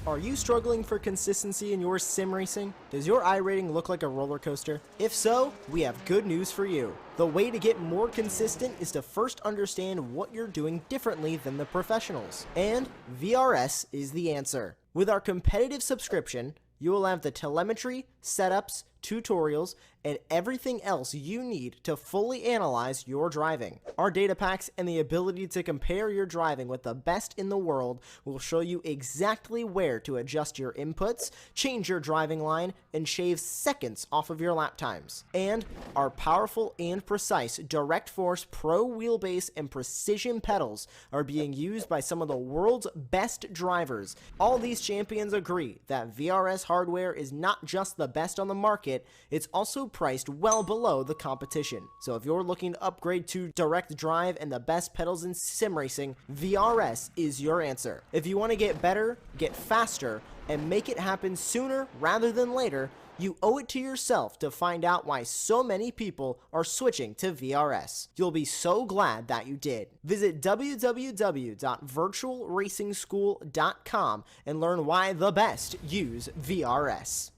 Are you struggling for consistency in your sim racing? Does your iRating look like a roller coaster? If so, we have good news for you. The way to get more consistent is to first understand what you're doing differently than the professionals. And VRS is the answer. With our competitive subscription, you will have the telemetry, setups, tutorials, and everything else you need to fully analyze your driving. Our data packs and the ability to compare your driving with the best in the world will show you exactly where to adjust your inputs, change your driving line, and shave seconds off of your lap times. And our powerful and precise Direct Force Pro wheelbase and precision pedals are being used by some of the world's best drivers. All these champions agree that VRS hardware is not just the best on the market, it's also priced well below the competition. So if you're looking to upgrade to direct drive and the best pedals in sim racing, VRS is your answer. If you want to get better, get faster, and make it happen sooner rather than later, you owe it to yourself to find out why so many people are switching to VRS. You'll be so glad that you did. Visit www.virtualracingschool.com and learn why the best use VRS.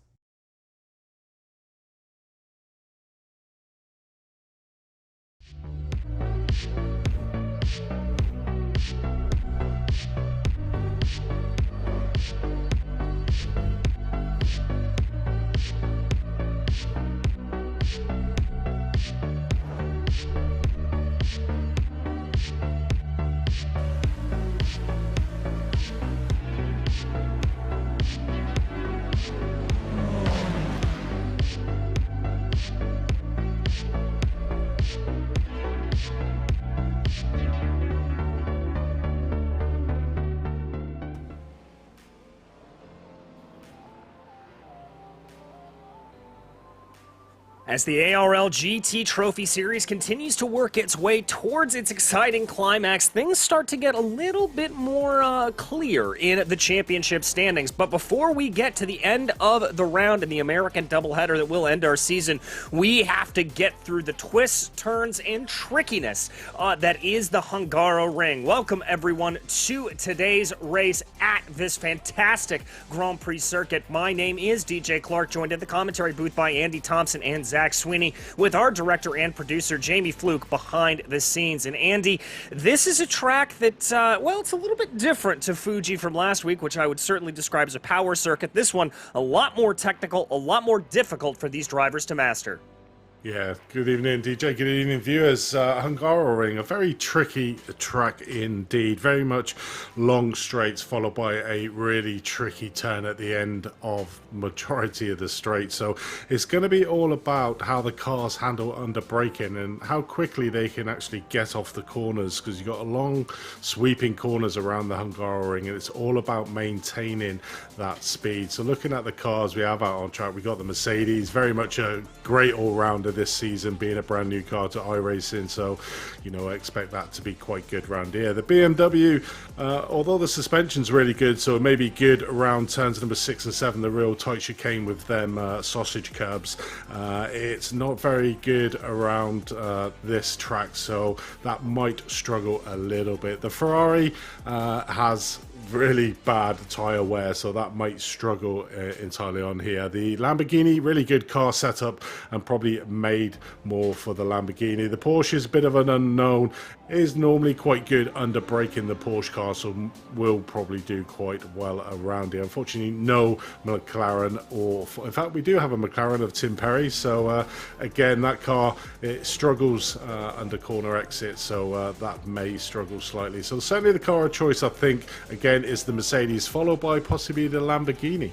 As the ARL GT Trophy Series continues to work its way towards its exciting climax, things start to get a little bit more clear in the championship standings. But before we get to the end of the round in the American doubleheader that will end our season, we have to get through the twists, turns, and trickiness that is the Hungaroring. Welcome, everyone, to today's race at this fantastic Grand Prix circuit. My name is DJ Clark, joined in the commentary booth by Andy Thompson and Zach Sweeney, with our director and producer Jamie Fluke behind the scenes. And Andy, this is a track that, well, it's a little bit different to Fuji from last week, which I would certainly describe as a power circuit. This one, a lot more technical, a lot more difficult for these drivers to master. Yeah, good evening, DJ. Good evening, viewers. Hungaroring, a very tricky track indeed. Very much long straights followed by a really tricky turn at the end of majority of the straight. So it's going to be all about how the cars handle under braking and how quickly they can actually get off the corners, because you've got a long sweeping corners around the Hungaroring, and it's all about maintaining that speed. So looking at the cars we have out on track, we got the Mercedes, very much a great all-rounder this season, being a brand new car to iRacing, so you know, I expect that to be quite good around here. The BMW, although the suspension's really good, so it may be good around turns number 6 and 7, the real tight chicane with them sausage curbs. It's not very good around this track, so that might struggle a little bit. The Ferrari has really bad tyre wear, so that might struggle entirely on here. The Lamborghini, really good car setup and probably made more for the Lamborghini. The Porsche is a bit of an unknown, is normally quite good under braking, the Porsche car, so will probably do quite well around here. Unfortunately, no McLaren, or in fact we do have a McLaren of Tim Perry, so again, that car, it struggles under corner exit, so that may struggle slightly. So certainly the car of choice, I think, again, is the Mercedes, followed by possibly the Lamborghini.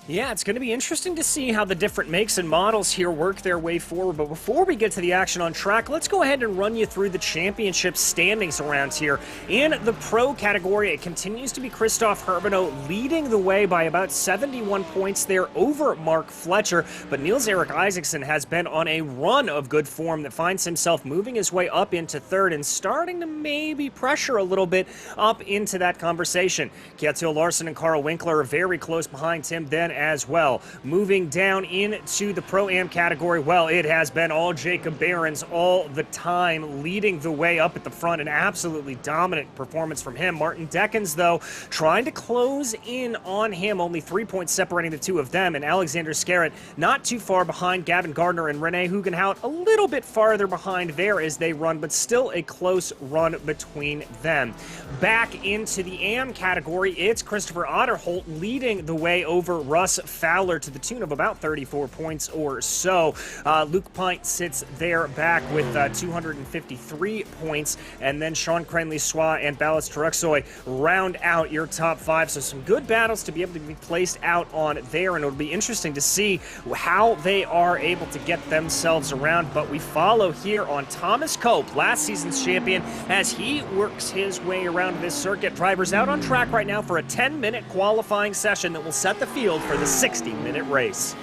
Yeah, it's going to be interesting to see how the different makes and models here work their way forward. But before we get to the action on track, let's go ahead and run you through the championship standings around here. In the pro category, it continues to be Christoph Herbino leading the way by about 71 points there over Mark Fletcher. But Niels-Erik Isaacson has been on a run of good form that finds himself moving his way up into third and starting to maybe pressure a little bit up into that conversation. Kjetil Larsen and Carl Winkler are very close behind him then, as well. Moving down into the Pro-Am category, well, it has been all Jacob Behrens all the time, leading the way up at the front. An absolutely dominant performance from him. Martin Dickens, though, trying to close in on him, only 3 points separating the two of them, and Alexander Scarrett not too far behind. Gavin Gardner and Rene Hugenhout a little bit farther behind there as they run, but still a close run between them. Back into the AM category, it's Christopher Otterholt leading the way over Russ Fowler to the tune of about 34 points or so. Luke Pint sits there back with 253 points, and then Sean Cranley-Swa and Ballas Taruxoy round out your top five. So some good battles to be able to be placed out on there, and it'll be interesting to see how they are able to get themselves around. But we follow here on Thomas Cope, last season's champion, as he works his way around this circuit. Drivers out on track right now for a 10-minute qualifying session that will set the field for the 60-minute race.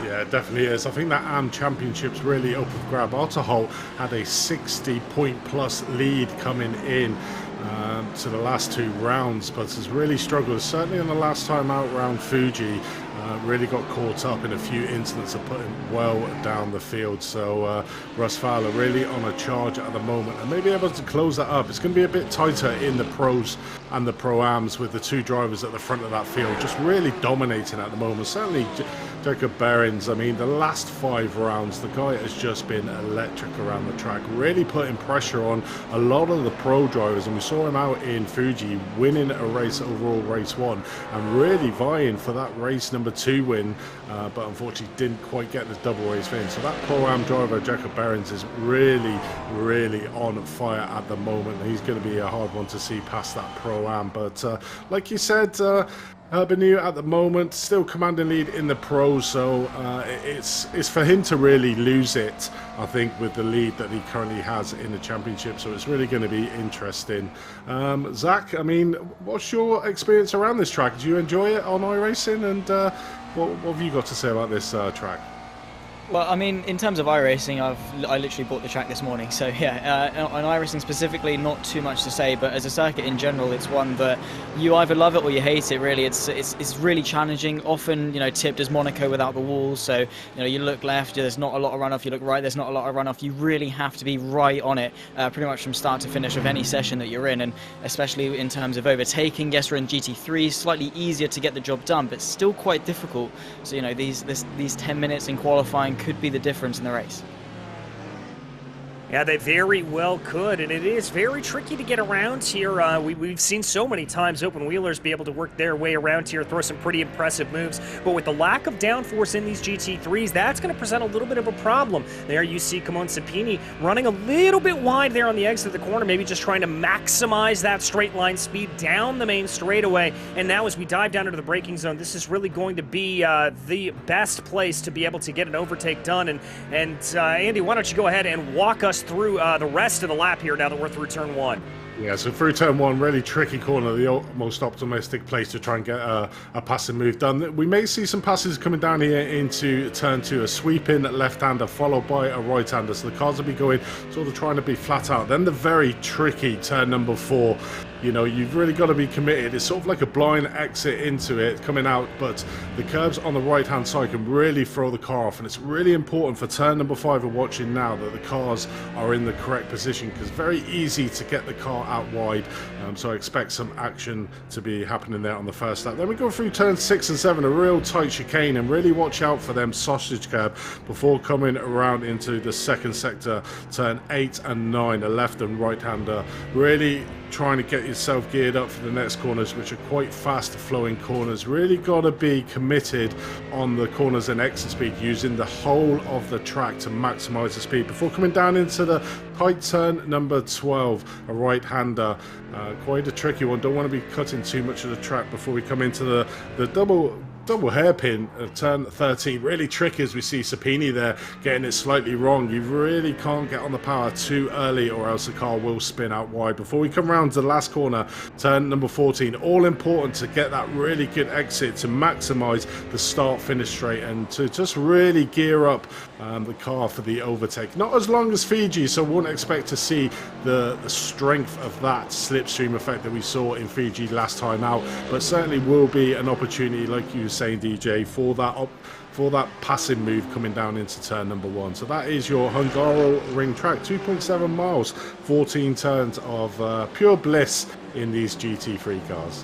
Yeah, it definitely is. I think that AM Championship's really up for grab. Otterholt had a 60-point-plus lead coming in to the last two rounds, but has really struggled, certainly in the last time out around Fuji. Really got caught up in a few incidents of putting well down the field. So Russ Fowler really on a charge at the moment, and maybe able to close that up. It's going to be a bit tighter in the pros and the pro-ams with the two drivers at the front of that field just really dominating at the moment. Certainly Jacob Behrens, I mean, the last 5 rounds, the guy has just been electric around the track, really putting pressure on a lot of the pro drivers, and we saw him out in Fuji winning a race, overall race 1, and really vying for that race number 2 win, but unfortunately didn't quite get the double race win. So that pro-am driver, Jacob Behrens, is really on fire at the moment. He's going to be a hard one to see past that pro-am, but like you said, Urbanu at the moment still commanding lead in the pros, so it's for him to really lose it, I think, with the lead that he currently has in the championship. So it's really going to be interesting. Zach, I mean, what's your experience around this track? Do you enjoy it on iRacing, and what have you got to say about this track? Well, I mean, in terms of iRacing, I literally bought the track this morning, so yeah, on iRacing specifically, not too much to say, but as a circuit in general, it's one that you either love it or you hate it, really. It's really challenging, often, you know, tipped as Monaco without the walls, so, you know, you look left, there's not a lot of runoff, you look right, there's not a lot of runoff. You really have to be right on it, pretty much from start to finish of any session that you're in, and especially in terms of overtaking. Yes, we're in GT3, slightly easier to get the job done, but still quite difficult. So, you know, these 10 minutes in qualifying could be the difference in the race. Yeah, they very well could, and it is very tricky to get around here. We've seen so many times open wheelers be able to work their way around here, throw some pretty impressive moves, but with the lack of downforce in these GT3s, that's going to present a little bit of a problem. There you see Kamon Sapini running a little bit wide there on the exit of the corner, maybe just trying to maximize that straight line speed down the main straightaway. And now as we dive down into the braking zone, this is really going to be the best place to be able to get an overtake done. And Andy, why don't you go ahead and walk us through the rest of the lap here now that we're through turn 1. Yeah, so through turn 1, really tricky corner, the most optimistic place to try and get a passing move done. We may see some passes coming down here into turn 2, a sweeping left-hander followed by a right-hander, so the cars will be going sort of trying to be flat out. Then the very tricky turn number 4. You know, you've really got to be committed. It's sort of like a blind exit into it coming out, but the curbs on the right-hand side can really throw the car off, and it's really important for turn number 5 we're watching now that the cars are in the correct position, because it's very easy to get the car out wide. So I expect some action to be happening there on the first lap. Then we go through turn 6 and 7, a real tight chicane, and really watch out for them sausage curb before coming around into the second sector, turn 8 and 9, a left and right-hander. Really trying to get yourself geared up for the next corners, which are quite fast flowing corners. Really got to be committed on the corners and exit speed, using the whole of the track to maximize the speed before coming down into the tight turn number 12, a right-hander. Quite a tricky one. Don't want to be cutting too much of the track before we come into the double hairpin of turn 13. Really tricky as we see Sapini there getting it slightly wrong. You really can't get on the power too early or else the car will spin out wide. Before we come around to the last corner, turn number 14, all important to get that really good exit to maximize the start finish straight and to just really gear up the car for the overtake. Not as long as Fiji, so wouldn't expect to see the strength of that slipstream effect that we saw in Fiji last time out, but certainly will be an opportunity, like you said, saying, DJ, for that passing move coming down into turn number 1. So that is your Hungaroring track, 2.7 miles, 14 turns of pure bliss in these GT3 cars.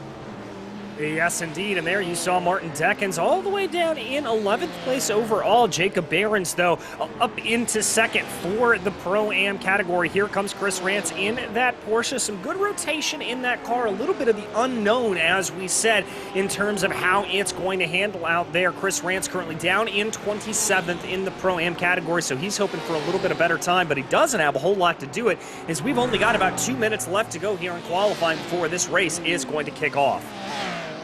Yes, indeed, and there you saw Martin Dickens all the way down in 11th place overall. Jacob Behrens, though, up into second for the Pro-Am category. Here comes Chris Rance in that Porsche. Some good rotation in that car, a little bit of the unknown, as we said, in terms of how it's going to handle out there. Chris Rance currently down in 27th in the Pro-Am category, so he's hoping for a little bit of better time, but he doesn't have a whole lot to do it, as we've only got about 2 minutes left to go here in qualifying before this race is going to kick off.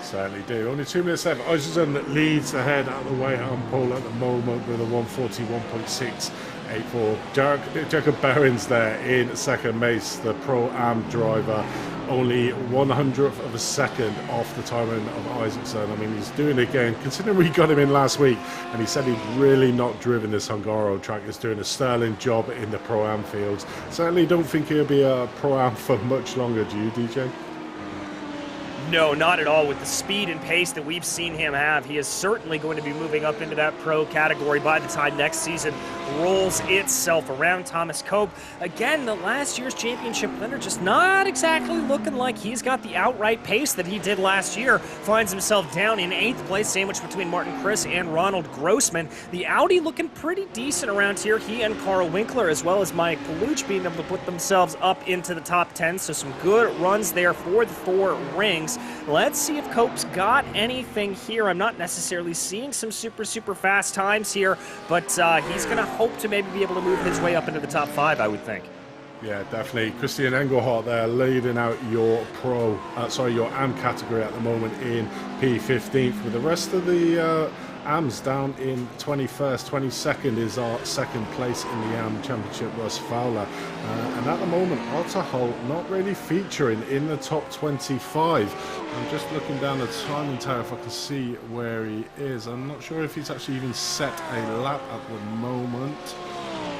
Certainly do. Only 2 minutes left. Osterson leads ahead out of the way on pole at the moment with a 141.684. Jacob Behrens there in second. Mace, the Pro-Am driver, only 100th of a second off the timing of Isaacson. I mean, he's doing it again, considering we got him in last week, and he said he'd really not driven this Hungaro track. He's doing a sterling job in the Pro-Am fields. Certainly don't think he'll be a Pro-Am for much longer, do you, DJ? No, not at all. With the speed and pace that we've seen him have, he is certainly going to be moving up into that pro category by the time next season rolls itself around. Thomas Cope, again, the last year's championship winner, just not exactly looking like he's got the outright pace that he did last year. Finds himself down in 8th place, sandwiched between Martin Chris and Ronald Grossman. The Audi looking pretty decent around here. He and Carl Winkler, as well as Mike Paluch, being able to put themselves up into the top 10. So some good runs there for the 4 rings. Let's see if Cope's got anything here. I'm not necessarily seeing some super fast times here, but he's going to hope to maybe be able to move his way up into the top 5, I would think. Yeah, definitely. Christian Engelhardt there leading out your your AM category at the moment in P15th, with the rest of the AMs down in 21st. 22nd is our second place in the AM Championship, Russ Fowler. And at the moment, Otter Holt not really featuring in the top 25. I'm just looking down the timing tower if I can see where he is. I'm not sure if he's actually even set a lap at the moment.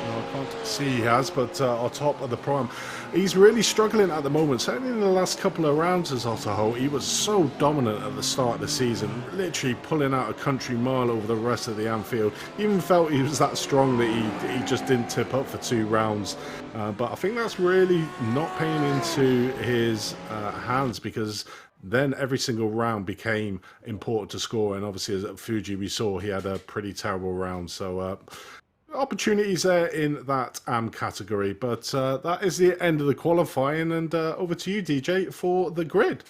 No, I can't see he has, but on top of the Pro-Am, he's really struggling at the moment. Certainly in the last couple of rounds as Otter Holt, he was so dominant at the start of the season, literally pulling out a country mile over the rest of the AM field. Even felt he was that strong that he just didn't tip up for 2 rounds. But I think that's really not paying into his hands, because then every single round became important to score. And obviously, as at Fuji, we saw he had a pretty terrible round. So opportunities there in that AM category. But that is the end of the qualifying. And over to you, DJ, for the grid.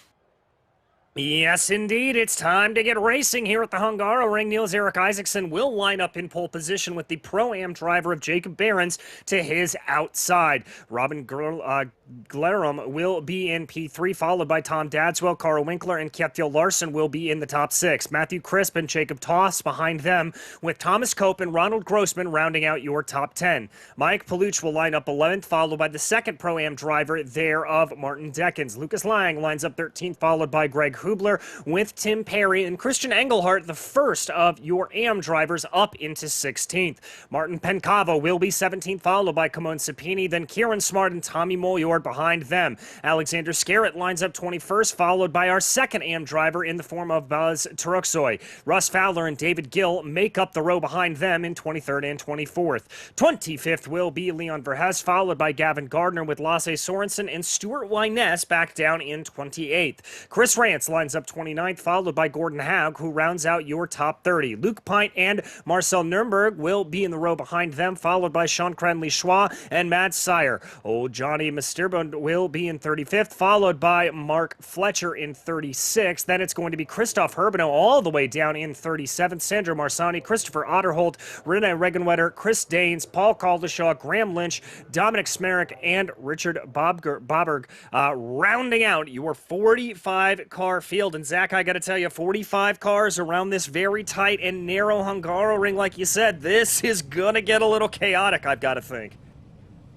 Yes, indeed. It's time to get racing here at the Hungaroring. Niels-Erik Isaacson will line up in pole position with the Pro-Am driver of Jacob Behrens to his outside. Robin Glerum will be in P3, followed by Tom Dadswell, Carl Winkler, and Kjetil Larsen will be in the top 6. Matthew Crisp and Jacob Toss behind them, with Thomas Cope and Ronald Grossman rounding out your top 10. Mike Paluch will line up 11th, followed by the second Pro-Am driver there of Martin Dickens. Lucas Lang lines up 13th, followed by Greg Hubler, with Tim Perry and Christian Engelhardt, the first of your AM drivers, up into 16th. Martin Pencavo will be 17th, followed by Kamon Sapini, then Kieran Smart and Tommy Molyord behind them. Alexander Scarrett lines up 21st, followed by our second AM driver in the form of Baz Turoksoy. Russ Fowler and David Gill make up the row behind them in 23rd and 24th. 25th will be Leon Verhes, followed by Gavin Gardner, with Lasse Sorensen and Stuart Wines back down in 28th. Chris Rance lines up 29th, followed by Gordon Haug, who rounds out your top 30. Luke Pint and Marcel Nürnberg will be in the row behind them, followed by Sean Cranley Schwa and Matt Sire. Old Johnny Misterbund will be in 35th, followed by Mark Fletcher in 36th. Then it's going to be Christoph Herbino all the way down in 37th. Sandro Marsani, Christopher Otterholt, Rene Regenwetter, Chris Danes, Paul Caldeshaw, Graham Lynch, Dominic Smerick, and Richard Boberg, rounding out your 45-car field. And Zach, I got to tell you, 45 cars around this very tight and narrow Hungaroring, like you said, this is going to get a little chaotic, I've got to think.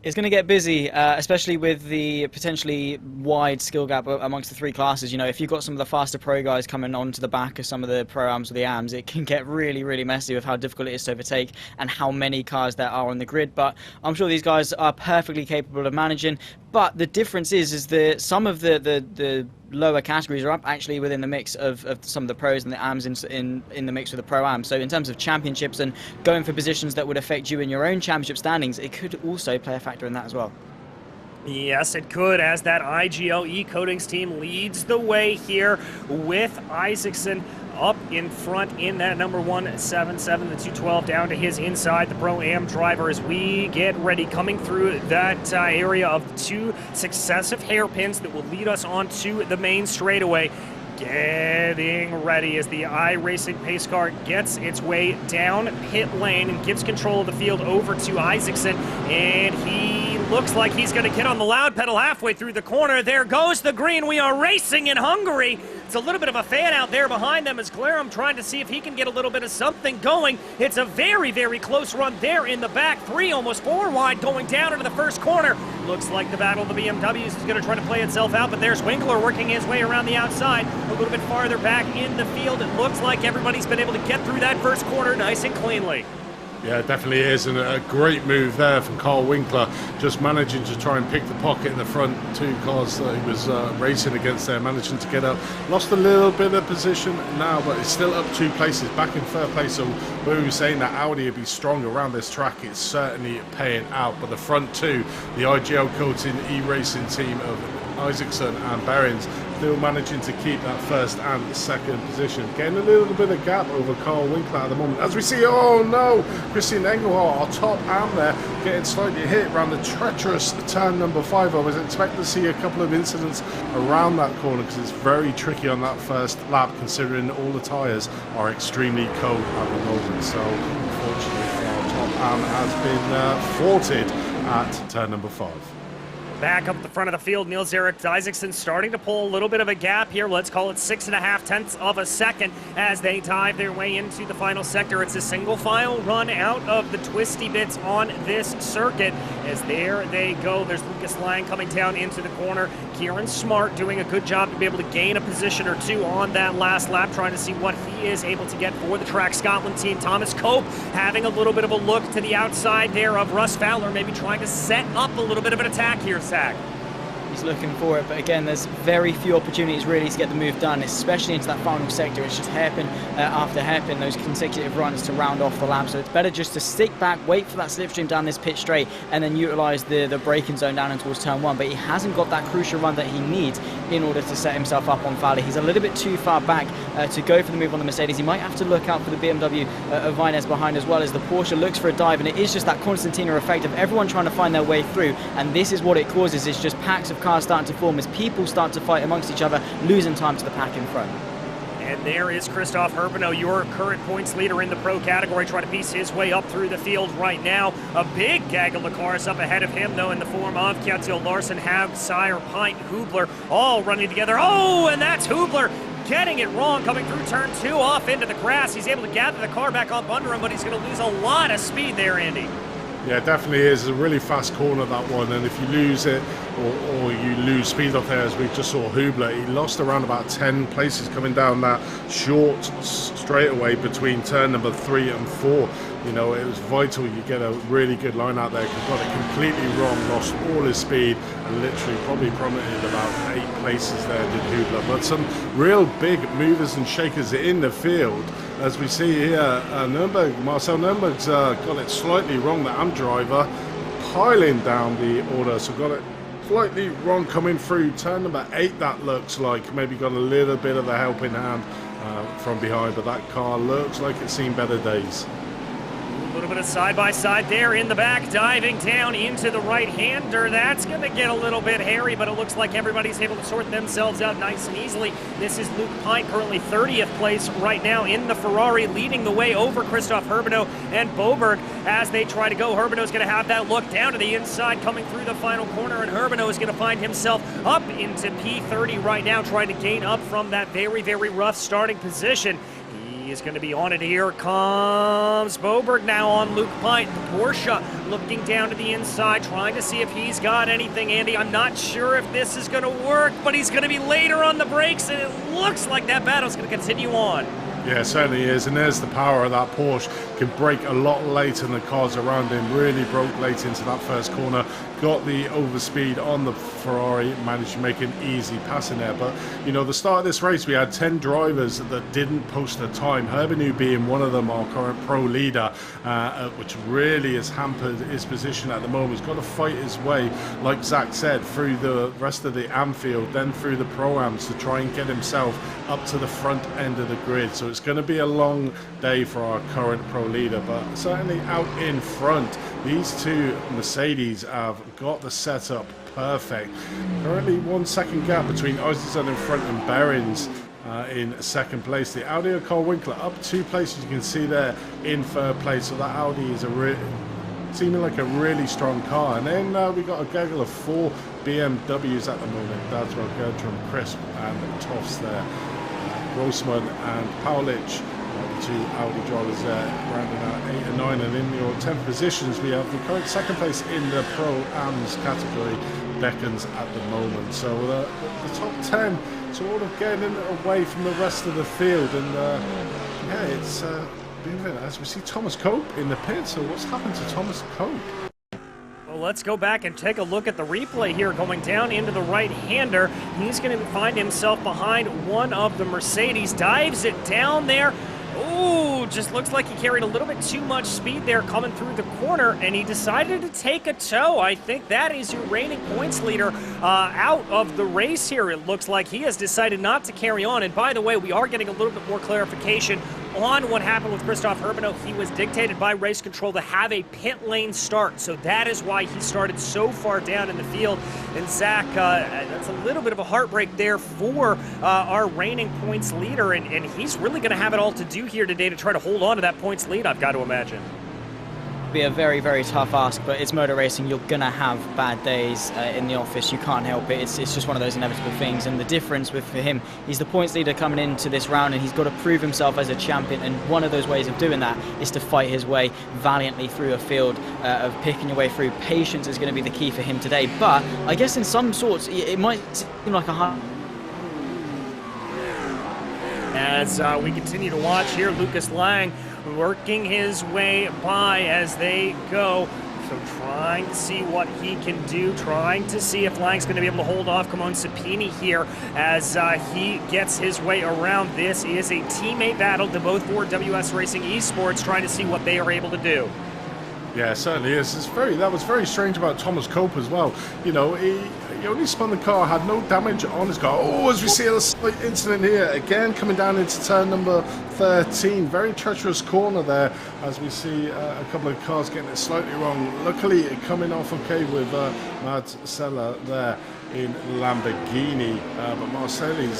It's going to get busy, especially with the potentially wide skill gap amongst the 3 classes. You know, if you've got some of the faster pro guys coming onto the back of some of the Pro-Ams or the AMs, it can get really messy with how difficult it is to overtake and how many cars there are on the grid. But I'm sure these guys are perfectly capable of managing. But the difference is that some of the lower categories are up actually within the mix of some of the pros and the AMs in the mix with the pro-am. So in terms of championships and going for positions that would affect you in your own championship standings, it could also play a factor in that as well. Yes, it could, as that IGL E-Coatings team leads the way here with Isaacson up in front in that number 177, the 212 down to his inside, the Pro-Am driver as we get ready, coming through that area of 2 successive hairpins that will lead us onto the main straightaway. Getting ready as the iRacing pace car gets its way down pit lane and gives control of the field over to Isaacson, and he looks like he's going to get on the loud pedal halfway through the corner. There goes the green. We are racing in Hungary. It's a little bit of a fan out there behind them as Glarum trying to see if he can get a little bit of something going. It's a very, very close run there in the back. 3, almost 4 wide going down into the first corner. Looks like the battle of the BMWs is going to try to play itself out, but there's Winkler working his way around the outside. A little bit farther back in the field. It looks like everybody's been able to get through that first corner nice and cleanly. Yeah, it definitely is, and a great move there from Carl Winkler, just managing to try and pick the pocket in the front. 2 cars that he was racing against there, managing to get up. Lost a little bit of position now, but it's still up 2 places, back in 3rd place. So when we were saying that Audi would be strong around this track, it's certainly paying out. But the front 2, the IGL Coating E-Racing team of Isaacson and Behrens, still managing to keep that 1st and 2nd position. Getting a little bit of gap over Carl Winkler at the moment. As we see, oh no, Christian Engelhardt, our top am there, getting slightly hit around the treacherous turn number 5. I was expecting to see a couple of incidents around that corner because it's very tricky on that 1st lap, considering all the tyres are extremely cold at the moment. So unfortunately, our top am has been thwarted at turn number 5. Back up the front of the field, Nils-Erik Isaacson starting to pull a little bit of a gap here. Let's call it 6.5 tenths of a second as they dive their way into the final sector. It's a single file run out of the twisty bits on this circuit. As there they go. There's Lucas Lang coming down into the corner. Kieran Smart doing a good job to be able to gain a position or 2 on that last lap, trying to see what he is able to get for the Track Scotland team. Thomas Cope having a little bit of a look to the outside there of Russ Fowler, maybe trying to set up a little bit of an attack here. Zach. He's looking for it, but again, there's very few opportunities really to get the move done, especially into that final sector. It's just hairpin after hairpin, those consecutive runs to round off the lap. So it's better just to stick back, wait for that slipstream down this pit straight, and then utilize the braking zone down and towards turn 1. But he hasn't got that crucial run that he needs in order to set himself up on Fowler. He's a little bit too far back to go for the move on the Mercedes. He might have to look out for the BMW of Vines behind, as well as the Porsche looks for a dive, and it is just that Constantina effect of everyone trying to find their way through, and this is what it causes. It's just packs of cars starting to form as people start to fight amongst each other, losing time to the pack in front. And there is Christoph Herbeno, your current points leader in the pro category, trying to piece his way up through the field right now. A big gaggle of cars up ahead of him, though, in the form of Kjetil Larsen, Hav, Sire, Pint, Hubler, all running together. Oh, and that's Hubler getting it wrong, coming through turn 2 off into the grass. He's able to gather the car back up under him, but he's going to lose a lot of speed there, Andy. Yeah, it definitely is. It's a really fast corner, that one, and if you lose it or you lose speed up there, as we just saw Hubler, he lost around about 10 places coming down that short straightaway between turn number 3 and 4. You know, it was vital you get a really good line out there. He got it completely wrong, lost all his speed, and literally probably plummeted about 8 places there, did Hubler. But some real big movers and shakers in the field. As we see here, Marcel Nürnberg's got it slightly wrong, the AM driver, piling down the order, so got it slightly wrong coming through turn number 8, that looks like. Maybe got a little bit of a helping hand from behind, but that car looks like it's seen better days. A little bit of side-by-side there in the back, diving down into the right-hander. That's going to get a little bit hairy, but it looks like everybody's able to sort themselves out nice and easily. This is Luke Pint, currently 30th place right now in the Ferrari, leading the way over Christoph Herbeno and Boberg as they try to go. Herbeno's going to have that look down to the inside, coming through the final corner, and Herbeno is going to find himself up into P30 right now, trying to gain up from that very, very rough starting position. He is going to be on it. Here comes Boberg now on Luke Pint. Porsche looking down to the inside, trying to see if he's got anything. Andy, I'm not sure if this is going to work, but he's going to be later on the brakes, and it looks like that battle's going to continue on. Yeah, it certainly is, and there's the power of that Porsche. Can brake a lot later than the cars around him. Really broke late into that first corner. Got the overspeed on the Ferrari, managed to make an easy pass in there. But, you know, the start of this race, we had 10 drivers that didn't post a time. Herbenu being one of them, our current pro leader, which really has hampered his position at the moment. He's got to fight his way, like Zach said, through the rest of the Anfield, then through the Pro-Ams to try and get himself up to the front end of the grid. So it's going to be a long day for our current pro leader, but certainly out in front, these two Mercedes have got the setup perfect. Currently 1 second gap between Eisenson in front and Behrens in second place. The Audi of Carl Winkler up 2 places, you can see there, in third place. So that Audi is seeming like a really strong car. And then we got a gaggle of 4 BMWs at the moment. Dadswell, Gertrum, Crisp and Toffs there. Grossman and Paulich, the 2 Audi drivers there, rounding out 8 and 9. And in your 10th positions, we have the current second place in the Pro-Ams category, Dickens at the moment. So the top 10 sort of getting away from the rest of the field. And yeah, it's as we see Thomas Cope in the pit. So what's happened to Thomas Cope? Well, let's go back and take a look at the replay here. Going down into the right-hander, he's going to find himself behind one of the Mercedes, dives it down there. Ooh, just looks like he carried a little bit too much speed there coming through the corner, and he decided to take a tow. I think that is your reigning points leader out of the race here. It looks like he has decided not to carry on. And by the way, we are getting a little bit more clarification on what happened with Christoph Herbeno. He was dictated by race control to have a pit lane start, so that is why he started so far down in the field. And Zach, that's a little bit of a heartbreak there for our reigning points leader, and he's really going to have it all to do here today to try to hold on to that points lead, I've got to imagine. Be a very, very tough ask, but it's motor racing. You're gonna have bad days in the office. You can't help it. It's just one of those inevitable things. And the difference for him, he's the points leader coming into this round, and he's got to prove himself as a champion. And one of those ways of doing that is to fight his way valiantly through a field of picking your way through. Patience is going to be the key for him today. But I guess in some sorts, it might seem like a hard. As we continue to watch here, Lucas Lang working his way by as they go. So trying to see what he can do, trying to see if Lang's going to be able to hold off Kamon Sapini here as he gets his way around. This is a teammate battle to both for WS Racing Esports, trying to see what they are able to do. Yeah, it certainly is. That was very strange about Thomas Cope as well. You know, he only spun the car, had no damage on his car. Oh, as we see a slight incident here, again coming down into turn number 13. Very treacherous corner there, as we see a couple of cars getting it slightly wrong. Luckily, coming off okay with Mads Seller there in Lamborghini, but Marcelli's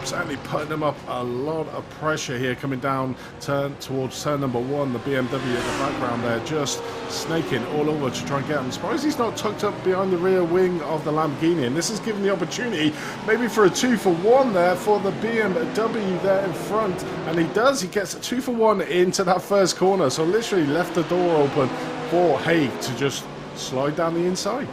certainly putting them up a lot of pressure here, coming down towards turn number 1. The BMW at the background there, just snaking all over to try and get him. I'm surprised he's not tucked up behind the rear wing of the Lamborghini, and this is giving the opportunity maybe for a 2-for-1 there for the BMW there in front, and he gets a 2-for-1 into that first corner, so literally left the door open for Haig to just slide down the inside.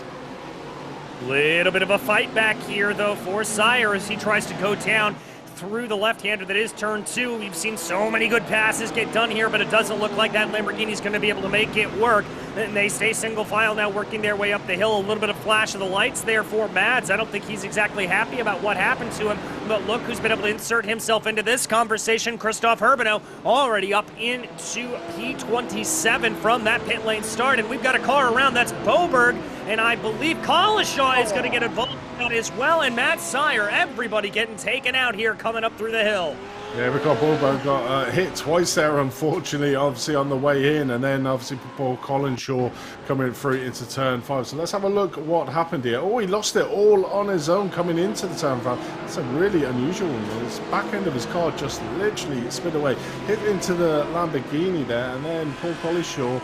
Little bit of a fight back here, though, for Sire as he tries to go down through the left-hander that is turn 2. We've seen so many good passes get done here, but it doesn't look like that Lamborghini's going to be able to make it work. And they stay single file now, working their way up the hill. A little bit of flash of the lights there for Mads. I don't think he's exactly happy about what happened to him, but look who's been able to insert himself into this conversation. Christoph Herbeno already up into P27 from that pit lane start, and we've got a car around. That's Boberg, and I believe Collishaw is going to get involved as well, and Matt Sire. Everybody getting taken out here coming up through the hill. Yeah, Rico Boberg got hit twice there, unfortunately, obviously on the way in, and then obviously Paul Collinshaw coming through into turn 5. So let's have a look at what happened here. Oh, he lost it all on his own coming into the turn 5. That's a really unusual one. His back end of his car just literally sped away, hit into the Lamborghini there, and then Paul Collinshaw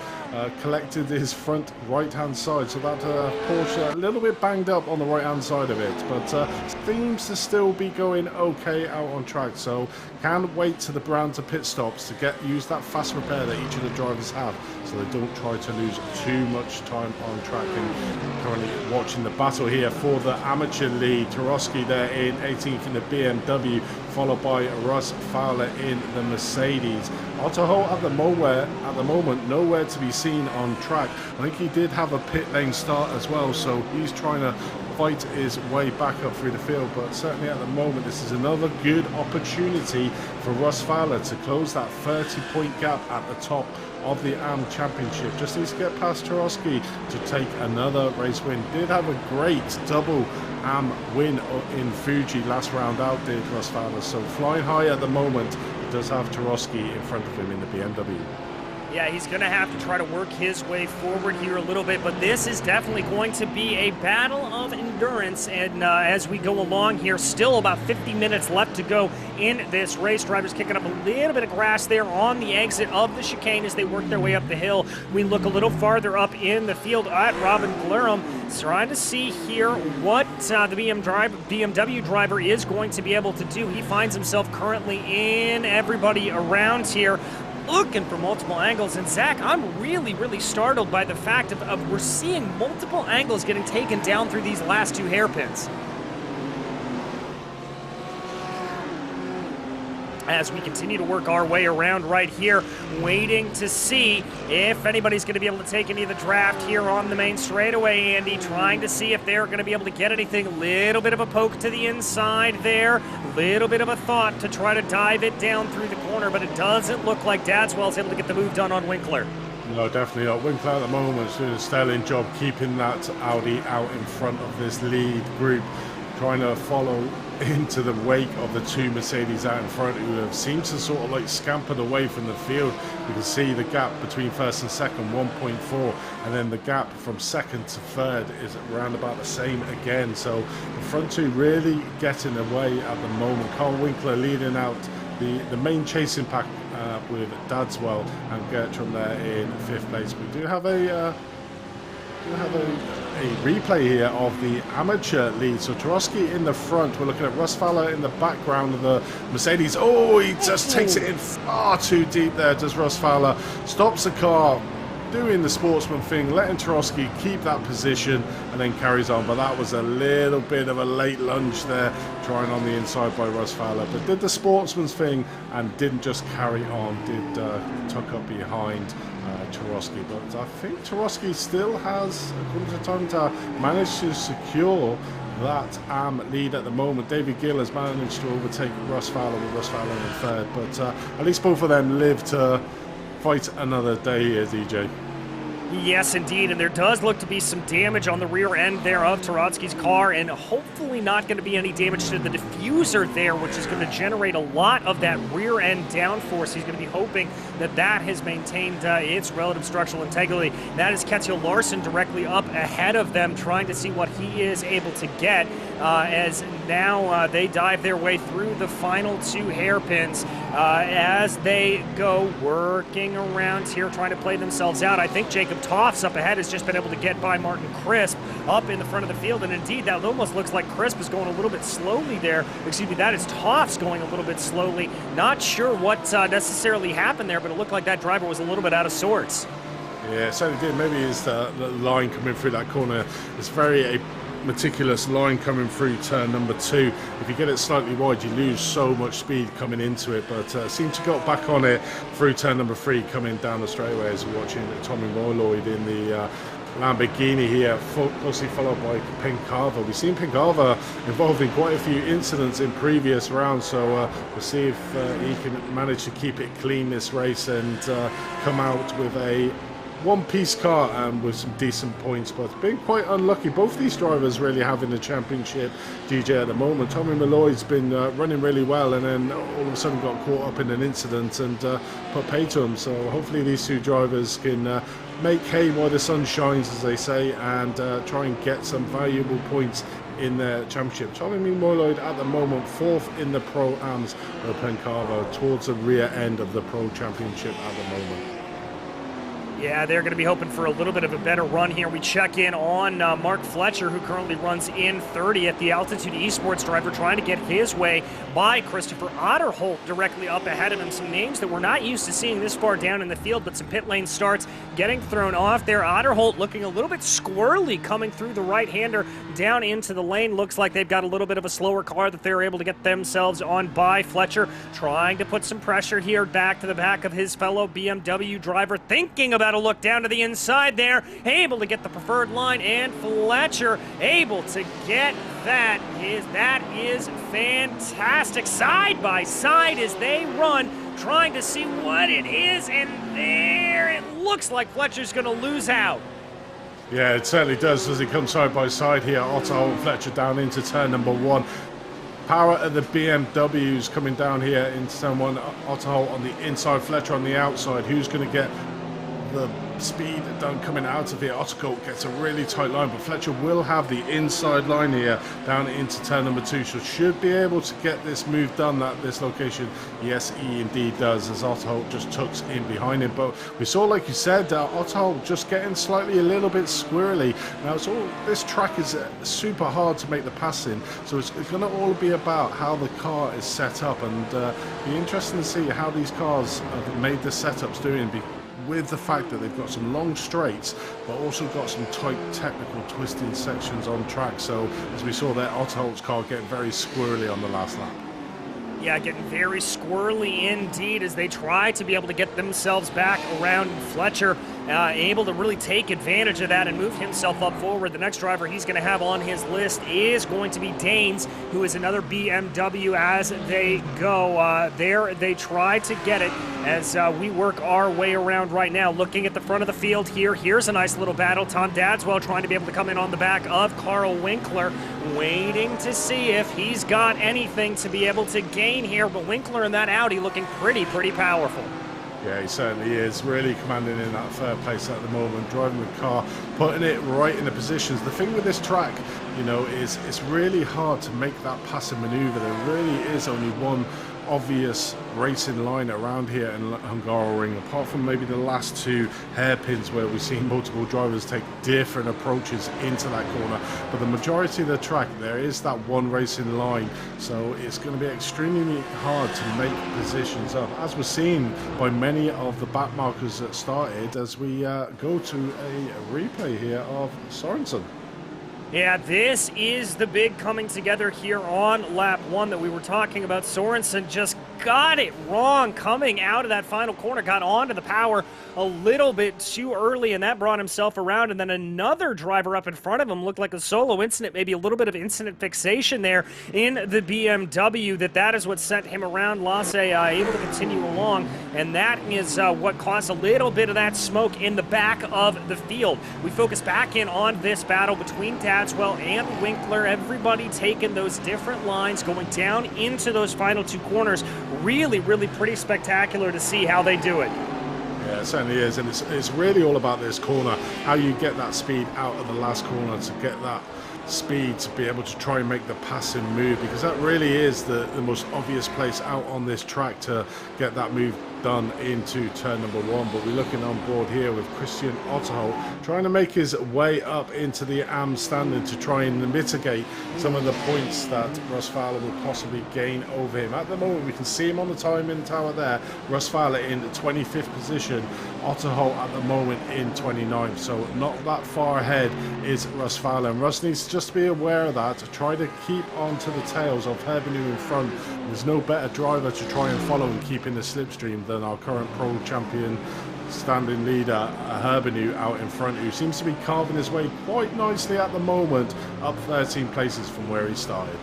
collected his front right-hand side, so that Porsche a little bit banged up on the right-hand side of it, but seems to still be going okay out on track. So can wait to the Brown to pit stops to use that fast repair that each of the drivers have, so they don't try to lose too much time on track. And currently watching the battle here for the amateur lead. Tarowski there in 18th in the BMW, followed by Russ Fowler in the Mercedes. Otto Holt at the moment nowhere to be seen on track. I think he did have a pit lane start as well, so he's trying to fight his way back up through the field, but certainly at the moment this is another good opportunity for Russ Fowler to close that 30-point gap at the top of the AM Championship. Just needs to get past Tarowski to take another race win. Did have a great double AM win in Fuji last round out, did Russ Fowler, so flying high at the moment. He does have Tarowski in front of him in the BMW. Yeah, he's going to have to try to work his way forward here a little bit, but this is definitely going to be a battle of endurance, and as we go along here, still about 50 minutes left to go in this race. Drivers kicking up a little bit of grass there on the exit of the chicane as they work their way up the hill. We look a little farther up in the field at Robin Glerum, trying to see here what the BMW driver is going to be able to do. He finds himself currently in everybody around here, looking for multiple angles. And Zach, I'm really startled by the fact of we're seeing multiple angles getting taken down through these last two hairpins. As we continue to work our way around right here, waiting to see if anybody's going to be able to take any of the draft here on the main straightaway. Andy trying to see if they're going to be able to get anything. Little bit of a poke to the inside there, little bit of a thought to try to dive it down through the corner, but it doesn't look like Dadswell's able to get the move done on Winkler. No, definitely not. Winkler at the moment is doing a sterling job keeping that Audi out in front of this lead group, trying to follow into the wake of the two Mercedes out in front who have seemed to sort of like scampered away from the field. You can see the gap between first and second, 1.4, and then the gap from second to third is around about the same again. So the front two really getting away at the moment. Carl Winkler leading out the main chasing pack with Dadswell and Gertrude there in fifth place. We do have a replay here of the amateur lead. So Tarowski in the front. We're looking at Russ Fowler in the background of the Mercedes. Oh, he just takes it in far too deep there, does Russ Fowler. Stops the car, doing the sportsman thing, letting Tarowski keep that position and then carries on. But that was a little bit of a late lunge there, trying on the inside by Russ Fowler. But did the sportsman's thing and didn't just carry on, did tuck up behind Tarowski. But I think Tarowski still has, according to Time, managed to secure that AM lead at the moment. David Gill has managed to overtake Russ Fowler with Russ Fowler in third. But at least both of them live to fight another day here, DJ. Yes, indeed, and there does look to be some damage on the rear end there of Tarowski's car, and hopefully not going to be any damage to the diffuser there, which is going to generate a lot of that rear end downforce. He's going to be hoping that that has maintained its relative structural integrity. That is Kjetil Larsen directly up ahead of them, trying to see what he is able to get, as now they dive their way through the final two hairpins as they go working around here, trying to play themselves out. I think Jacob Toffs up ahead has just been able to get by Martin Crisp up in the front of the field, and indeed that almost looks like Crisp is going a little bit slowly there. Excuse me, that is Toffs going a little bit slowly. Not sure what necessarily happened there, but it looked like that driver was a little bit out of sorts. Yeah, it certainly did. Maybe it's the line coming through that corner. It's very meticulous line coming through turn number 2. If you get it slightly wide, you lose so much speed coming into it, but seemed to got back on it through turn number 3 coming down the straightaway as we're watching Tommy Moyloid in the Lamborghini here, closely followed by Pinkava. We've seen Pinkava involved in quite a few incidents in previous rounds, so we'll see if he can manage to keep it clean this race and come out with a one-piece car with some decent points, but been quite unlucky. Both these drivers really having the championship, DJ, at the moment. Tommy Malloy's been running really well, and then all of a sudden got caught up in an incident and put pay to him. So hopefully these two drivers can make hay while the sun shines, as they say, and try and get some valuable points in their championship. Tommy Moyloid at the moment 4th in the Pro-Ams with Pencava towards the rear end of the Pro Championship at the moment. Yeah, they're going to be hoping for a little bit of a better run here. We check in on Mark Fletcher, who currently runs in 30 at the Altitude Esports driver, trying to get his way by Christopher Otterholt directly up ahead of him. Some names that we're not used to seeing this far down in the field, but some pit lane starts getting thrown off there. Otterholt looking a little bit squirrely coming through the right-hander down into the lane. Looks like they've got a little bit of a slower car that they're able to get themselves on by. Fletcher trying to put some pressure here back to the back of his fellow BMW driver, thinking about a look down to the inside there, able to get the preferred line, and Fletcher able to get that is fantastic. Side by side as they run, trying to see what it is, and there it looks like Fletcher's going to lose out. Yeah, it certainly does as he comes side by side here. Otto and Fletcher down into turn number 1. Power of the BMWs coming down here into turn 1. Otto on the inside, Fletcher on the outside. Who's going to get the speed done coming out of here? Otto gets a really tight line, but Fletcher will have the inside line here down into turn number 2, so should be able to get this move done at this location. Yes, he indeed does, as Otto just tucks in behind him. But we saw, like you said, Otto just getting slightly a little bit squirrely. Now, this track is super hard to make the passing, so it's going to all be about how the car is set up, and be interesting to see how these cars have made the setups doing, with the fact that they've got some long straights but also got some tight technical twisting sections on track. So as we saw there, Otto's car getting very squirrely on the last lap. Yeah, getting very squirrely indeed as they try to be able to get themselves back around. Fletcher able to really take advantage of that and move himself up forward. The next driver he's going to have on his list is going to be Danes, who is another BMW as they go. There they try to get it as we work our way around right now. Looking at the front of the field here, here's a nice little battle. Tom Dadswell trying to be able to come in on the back of Carl Winkler, waiting to see if he's got anything to be able to gain here. But Winkler in that Audi looking pretty powerful. Yeah, he certainly is. Really commanding in that third place at the moment, driving the car, putting it right in the positions. The thing with this track, you know, is it's really hard to make that passing maneuver. There really is only one obvious racing line around here in Hungaroring, apart from maybe the last 2 hairpins where we've seen multiple drivers take different approaches into that corner. But the majority of the track, there is that one racing line, so it's going to be extremely hard to make positions up, as we're seeing by many of the back markers that started as we go to a replay here of Sorensen. Yeah, this is the big coming together here on lap 1 that we were talking about. Sorensen just got it wrong coming out of that final corner, got onto the power a little bit too early, and that brought himself around. And then another driver up in front of him looked like a solo incident, maybe a little bit of incident fixation there in the BMW. That is what sent him around. Lasse able to continue along, and that is what caused a little bit of that smoke in the back of the field. We focus back in on this battle between Dadswell and Winkler. Everybody taking those different lines, going down into those final 2 corners. Really pretty spectacular to see how they do it. Yeah, it certainly is, and it's really all about this corner, how you get that speed out of the last corner to get that speed to be able to try and make the passing move, because that really is the most obvious place out on this track to get that move done into turn number 1. But we're looking on board here with Christian Otto trying to make his way up into the AM standard to try and mitigate some of the points that Russ Fowler will possibly gain over him. At the moment we can see him on the timing tower there, Russ Fowler in the 25th position, Otto at the moment in 29th, so not that far ahead is Russ Fowler, and Russ needs to just be aware of that, to try to keep on to the tails of Herbenu in front. There's no better driver to try and follow and keep in the slipstream than our current pro champion standing leader Herbenu out in front, who seems to be carving his way quite nicely at the moment, up 13 places from where he started.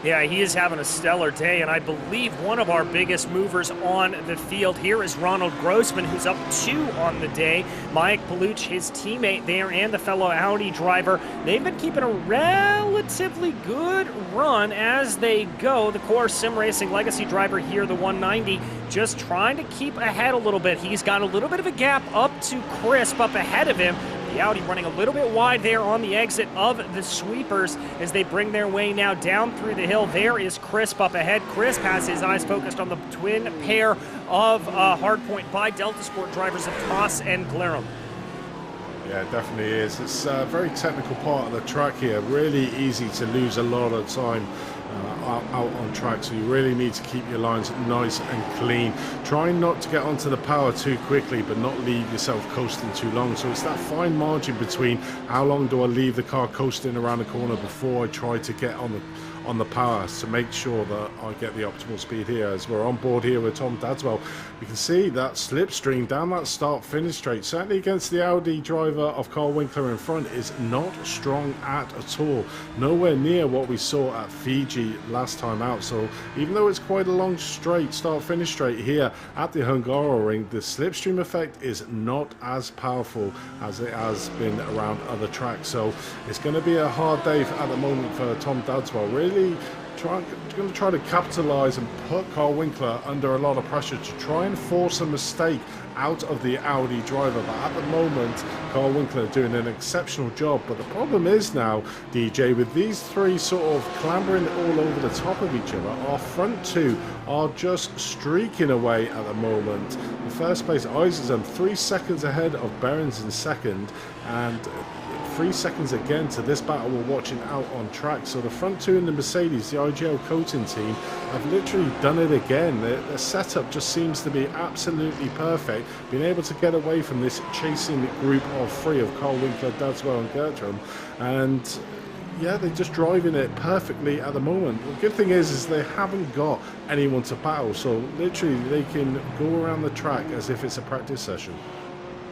Yeah, he is having a stellar day, and I believe one of our biggest movers on the field here is Ronald Grossman, who's up 2 on the day. Mike Paluch, his teammate there, and the fellow Audi driver, they've been keeping a relatively good run as they go. The core Sim Racing Legacy driver here, the 190, just trying to keep ahead a little bit. He's got a little bit of a gap up to Crisp up ahead of him. The Audi running a little bit wide there on the exit of the sweepers as they bring their way now down through the hill. There is Crisp up ahead. Crisp has his eyes focused on the twin pair of hardpoint by Delta Sport drivers of Toss and Glarum. Yeah, it definitely is. It's a very technical part of the track here. Really easy to lose a lot of time out on track, so you really need to keep your lines nice and clean. Try not to get onto the power too quickly, but not leave yourself coasting too long. So it's that fine margin between how long do I leave the car coasting around the corner before I try to get on the power to make sure that I get the optimal speed here. As we're on board here with Tom Dadswell, you can see that slipstream down that start-finish straight, certainly against the Audi driver of Carl Winkler in front, is not strong at all. Nowhere near what we saw at Fiji last time out. So even though it's quite a long straight, start-finish straight here at the Hungaroring, the slipstream effect is not as powerful as it has been around other tracks. So it's going to be a hard day at the moment for Tom Dadswell. Really going to try to capitalize and put Carl Winkler under a lot of pressure to try and force a mistake out of the Audi driver. But at the moment, Carl Winkler doing an exceptional job. But the problem is now, DJ, with these three sort of clambering all over the top of each other, our front two are just streaking away at the moment. In first place, Isaacson 3 seconds ahead of Behrens in second, and 3 seconds again to this battle we're watching out on track. So the front two in the Mercedes, the IGL coating team, have literally done it again. Their setup just seems to be absolutely perfect, being able to get away from this chasing group of three of Carl Winkler, Dadswell and Gertrude, and yeah, they're just driving it perfectly at the moment. The good thing is they haven't got anyone to battle, so literally they can go around the track as if it's a practice session.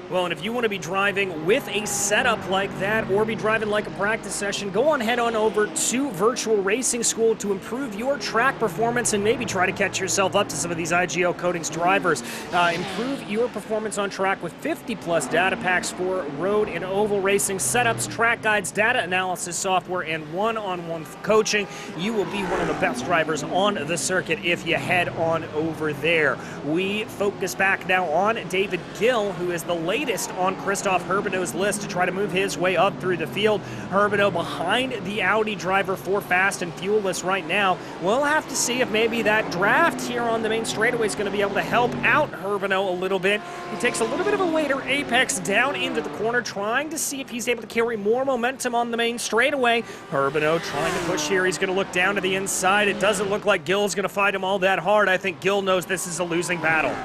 Well, and if you want to be driving with a setup like that or be driving like a practice session, go on head on over to Virtual Racing School to improve your track performance and maybe try to catch yourself up to some of these IGL Coatings drivers. Improve your performance on track with 50+ data packs for road and oval racing, setups, track guides, data analysis software, and one-on-one coaching. You will be one of the best drivers on the circuit if you head on over there. We focus back now on David Gill, who is the latest on Christoph Herbinot's list to try to move his way up through the field. Herbinot behind the Audi driver for fast and fuelless right now. We'll have to see if maybe that draft here on the main straightaway is going to be able to help out Herbinot a little bit. He takes a little bit of a later apex down into the corner, trying to see if he's able to carry more momentum on the main straightaway. Herbinot trying to push here. He's going to look down to the inside. It doesn't look like Gill's going to fight him all that hard. I think Gill knows this is a losing battle.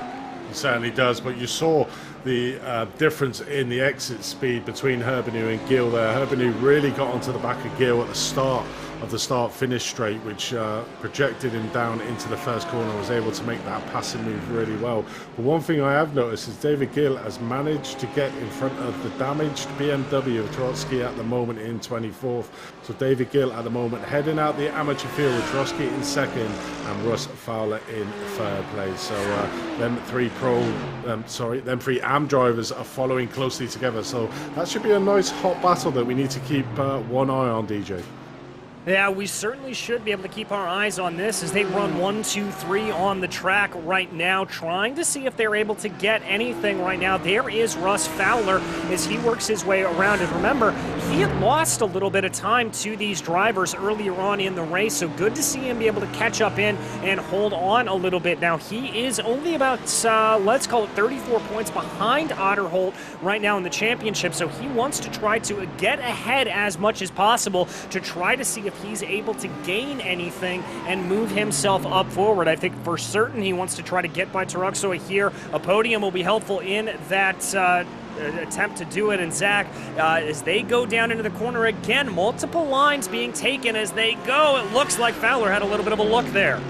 He certainly does, but you saw the difference in the exit speed between Herbinot and Gill there. Herbinot really got onto the back of Gill at the start of the start-finish straight, which projected him down into the first corner, was able to make that passing move really well. But one thing I have noticed is David Gill has managed to get in front of the damaged BMW of Trotsky at the moment in 24th. So David Gill at the moment heading out the amateur field with Trotsky in second and Russ Fowler in third place. So them three AM drivers are following closely together. So that should be a nice hot battle that we need to keep one eye on, DJ. Yeah, we certainly should be able to keep our eyes on this as they run 1, 2, 3 on the track right now, trying to see if they're able to get anything right now. There is Russ Fowler as he works his way around. And remember, he had lost a little bit of time to these drivers earlier on in the race, so good to see him be able to catch up in and hold on a little bit. Now, he is only about, let's call it 34 points behind Otterholt right now in the championship, so he wants to try to get ahead as much as possible to try to see if he's able to gain anything and move himself up forward. I think for certain he wants to try to get by Taruxo here. A podium will be helpful in that attempt to do it. And Zach, as they go down into the corner again, multiple lines being taken as they go. It looks like Fowler had a little bit of a look there.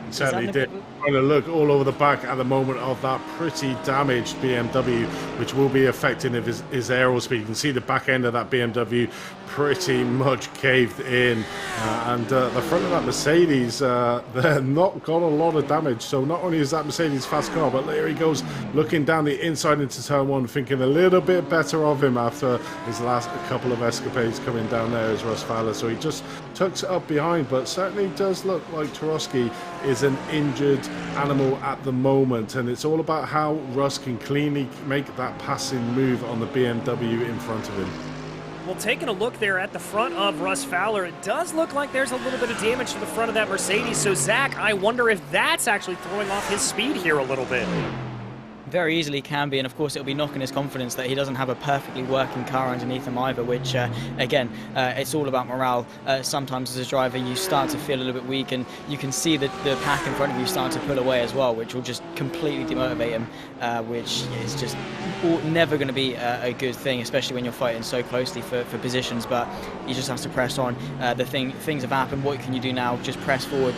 He certainly did. Trying to look all over the back at the moment of that pretty damaged BMW, which will be affecting his aerial speed. You can see the back end of that BMW pretty much caved in, and the front of that Mercedes, they're not got a lot of damage. So not only is that Mercedes fast car, but there he goes looking down the inside into turn one, thinking a little bit better of him after his last couple of escapades coming down there as Russ Fowler. So he just tucks it up behind, but certainly does look like Tarosky is an injured animal at the moment, and it's all about how Russ can cleanly make that passing move on the BMW in front of him. Well, taking a look there at the front of Russ Fowler, it does look like there's a little bit of damage to the front of that Mercedes. So, Zach, I wonder if that's actually throwing off his speed here a little bit. Very easily can be, and of course it'll be knocking his confidence that he doesn't have a perfectly working car underneath him either, which again, it's all about morale. Sometimes as a driver you start to feel a little bit weak, and you can see that the pack in front of you start to pull away as well, which will just completely demotivate him, which is just never going to be a good thing, especially when you're fighting so closely for positions. But you just have to press on. Things have happened. What can you do now? Just press forward,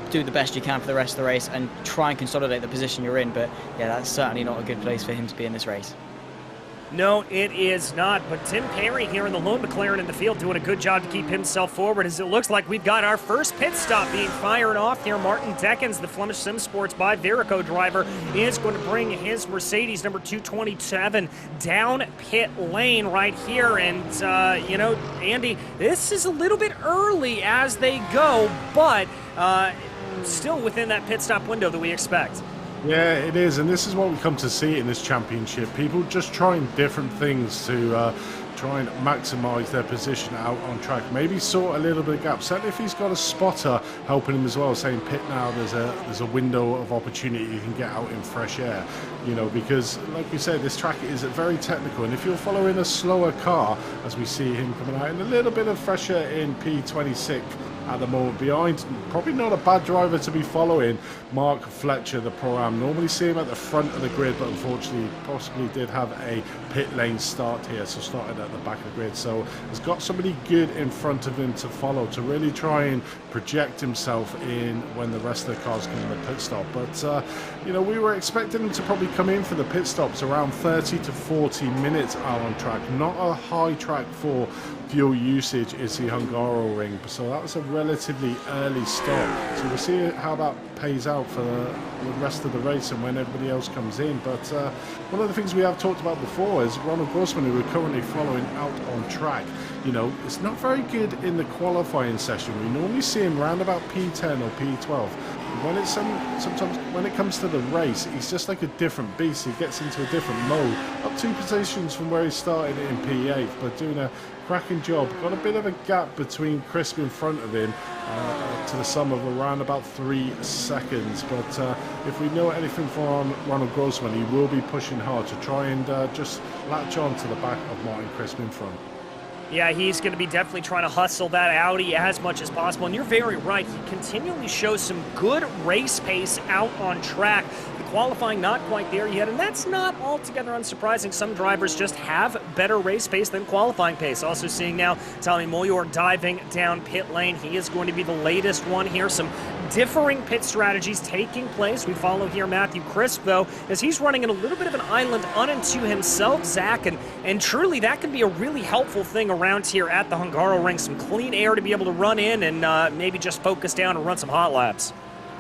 do the best you can for the rest of the race and try and consolidate the position you're in. But yeah, that's certainly not a good place for him to be in this race. No, it is not. But Tim Perry here in the lone McLaren in the field doing a good job to keep himself forward, as it looks like we've got our first pit stop being fired off here. Martin Dickens, the Flemish Sim Sports by Verico driver, is going to bring his Mercedes number 227 down pit lane right here. And, you know, Andy, this is a little bit early as they go, but still within that pit stop window that we expect. Yeah, it is, and this is what we come to see in this championship. People just trying different things to try and maximise their position out on track. Maybe sort a little bit of gap. Certainly if he's got a spotter helping him as well, saying pit now, there's a window of opportunity you can get out in fresh air. You know, because like we said, this track is very technical, and if you're following a slower car, as we see him coming out in a little bit of fresh air in P26 at the moment behind, probably not a bad driver to be following, Mark Fletcher, the Pro-Am. Normally see him at the front of the grid, but unfortunately possibly did have a pit lane start here, so started at the back of the grid. So has got somebody good in front of him to follow, to really try and project himself in when the rest of the cars come in the pit stop. But you know, we were expecting him to probably come in for the pit stops around 30 to 40 minutes out on track. Not a high track for fuel usage is the Hungaroring, so that was a relatively early start. So we'll see how that pays out for the rest of the race and when everybody else comes in. But one of the things we have talked about before is Ronald Grossman, who we're currently following out on track. You know, it's not very good in the qualifying session. We normally see him around about P10 or P12. When it's sometimes when it comes to the race, he's just like a different beast. He gets into a different mode. Up 2 positions from where he started in P8, but doing a cracking job. Got a bit of a gap between Crisp in front of him to the sum of around about 3 seconds. But if we know anything from Ronald Grossman, he will be pushing hard to try and just latch on to the back of Martin Crisp in front. Yeah, he's going to be definitely trying to hustle that Audi as much as possible. And you're very right. He continually shows some good race pace out on track. The qualifying not quite there yet, and that's not altogether unsurprising. Some drivers just have better race pace than qualifying pace. Also seeing now Tommy Moyor diving down pit lane. He is going to be the latest one here. Some differing pit strategies taking place. We follow here Matthew Crisp, though, as he's running in a little bit of an island unto himself, Zach, and truly that can be a really helpful thing around here at the Hungaroring. Some clean air to be able to run in and maybe just focus down and run some hot laps.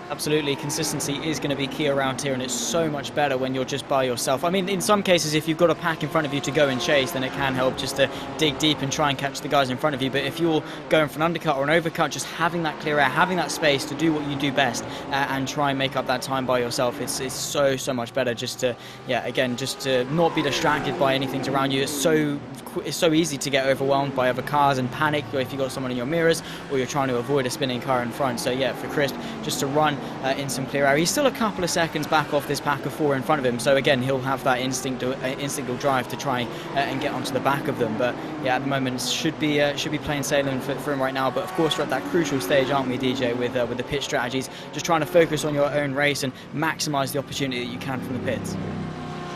Absolutely, consistency is going to be key around here, and it's so much better when you're just by yourself. I mean, in some cases, if you've got a pack in front of you to go and chase, then it can help just to dig deep and try and catch the guys in front of you. But if you're going for an undercut or an overcut, just having that clear air, having that space to do what you do best and try and make up that time by yourself, it's so much better just to, yeah, again, just to not be distracted by anything around you. It's so easy to get overwhelmed by other cars and panic if you've got someone in your mirrors or you're trying to avoid a spinning car in front. So yeah, for Crisp, just to run in some clear air. He's still a couple of seconds back off this pack of 4 in front of him, so again he'll have that instinctual drive to try and get onto the back of them. But yeah, at the moment should be plain sailing for him right now. But of course we're at that crucial stage, aren't we, DJ, with the pit strategies, just trying to focus on your own race and maximize the opportunity that you can from the pits.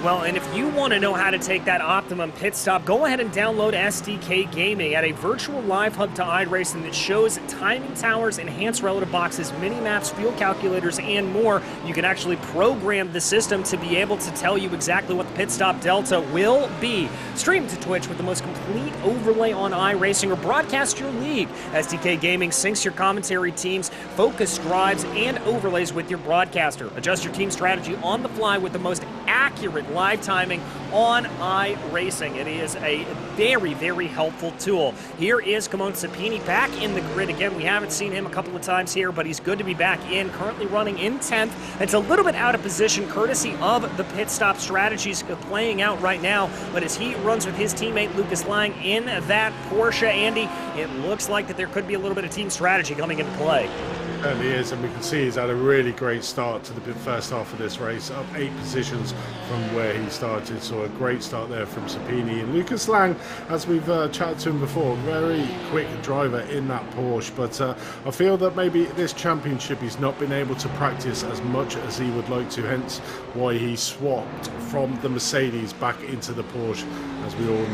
Well, and if you want to know how to take that optimum pit stop, go ahead and download SDK Gaming at a virtual live hub to iRacing that shows timing towers, enhanced relative boxes, mini-maps, fuel calculators, and more. You can actually program the system to be able to tell you exactly what the pit stop delta will be. Stream to Twitch with the most complete overlay on iRacing, or broadcast your league. SDK Gaming syncs your commentary teams, focus drives, and overlays with your broadcaster. Adjust your team strategy on the fly with the most accurate live timing on iRacing. It is a very, very helpful tool. Here is Simone Sapini back in the grid again. We haven't seen him a couple of times here, but he's good to be back in, currently running in 10th. It's a little bit out of position courtesy of the pit stop strategies playing out right now, but as he runs with his teammate Lucas Lang in that Porsche, Andy, it looks like that there could be a little bit of team strategy coming into play. It certainly is, and we can see he's had a really great start to the first half of this race, up 8 positions from where he started, so a great start there from Sapini. And Lucas Lang, as we've chatted to him before, very quick driver in that Porsche, but I feel that maybe this championship he's not been able to practice as much as he would like to, hence why he swapped from the Mercedes back into the Porsche. As we all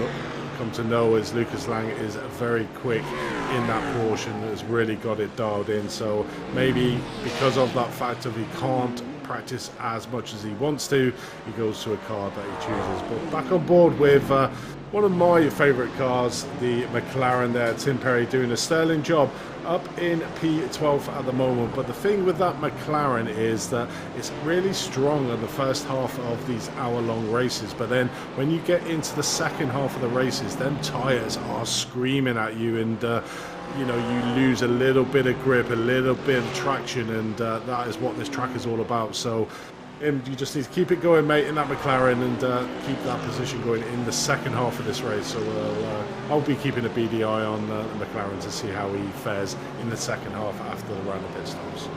come to know, as Lucas Lang is very quick in that Porsche and has really got it dialed in, so maybe because of that factor he can't practice as much as he wants to, he goes to a car that he chooses. But back on board with one of my favourite cars, the McLaren there, Tim Perry doing a sterling job up in P12 at the moment. But the thing with that McLaren is that it's really strong in the first half of these hour-long races, but then when you get into the second half of the races, then tyres are screaming at you, and you know, you lose a little bit of grip, a little bit of traction, and that is what this track is all about. So you just need to keep it going, mate, in that McLaren, and keep that position going in the second half of this race. So I'll be keeping a beady eye on the McLaren to see how he fares in the second half after the round of pit stops.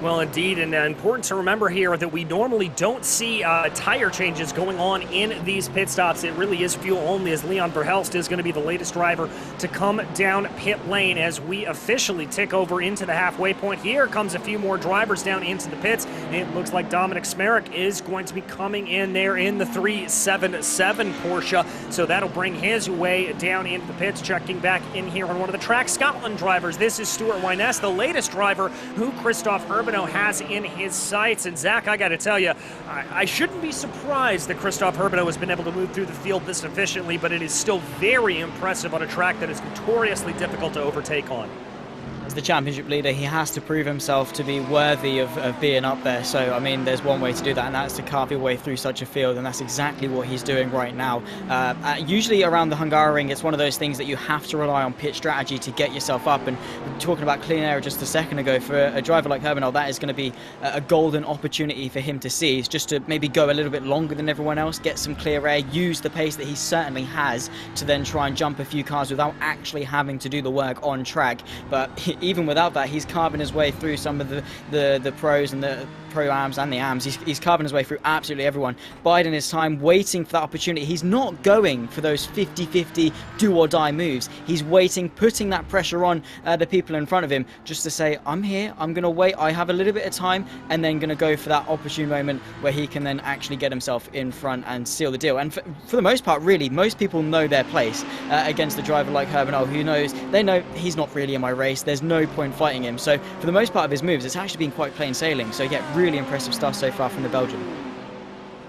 Well, indeed, and important to remember here that we normally don't see tire changes going on in these pit stops. It really is fuel only, as Leon Verhelst is going to be the latest driver to come down pit lane as we officially tick over into the halfway point. Here comes a few more drivers down into the pits. It looks like Dominic Smerrick is going to be coming in there in the 377 Porsche, so that'll bring his way down into the pits. Checking back in here on one of the Track Scotland drivers. This is Stuart Wines, the latest driver who Christoph Herbeno has in his sights. And Zach, I got to tell you, I shouldn't be surprised that Christoph Herbeno has been able to move through the field this efficiently, but it is still very impressive on a track that is notoriously difficult to overtake on. As the championship leader, he has to prove himself to be worthy of being up there. So, I mean, there's one way to do that, and that's to carve your way through such a field, and that's exactly what he's doing right now. Usually around the Hungaroring, it's one of those things that you have to rely on pit strategy to get yourself up. And talking about clean air just a second ago, for a driver like Herbeno, that is going to be a golden opportunity for him to seize, just to maybe go a little bit longer than everyone else, get some clear air, use the pace that he certainly has to then try and jump a few cars without actually having to do the work on track. But even without that, he's carving his way through some of the pros and the pro-ams and the AMs. He's carving his way through absolutely everyone, biding his time, waiting for that opportunity. He's not going for those 50-50 do-or-die moves. He's waiting, putting that pressure on the people in front of him, just to say, I'm here, I'm going to wait, I have a little bit of time, and then going to go for that opportune moment where he can then actually get himself in front and seal the deal. And for the most part, really, most people know their place against a driver like Herbeno, who knows, they know he's not really in my race, there's no point fighting him. So for the most part of his moves, it's actually been quite plain sailing. So yeah, really impressive stuff so far from the Belgian.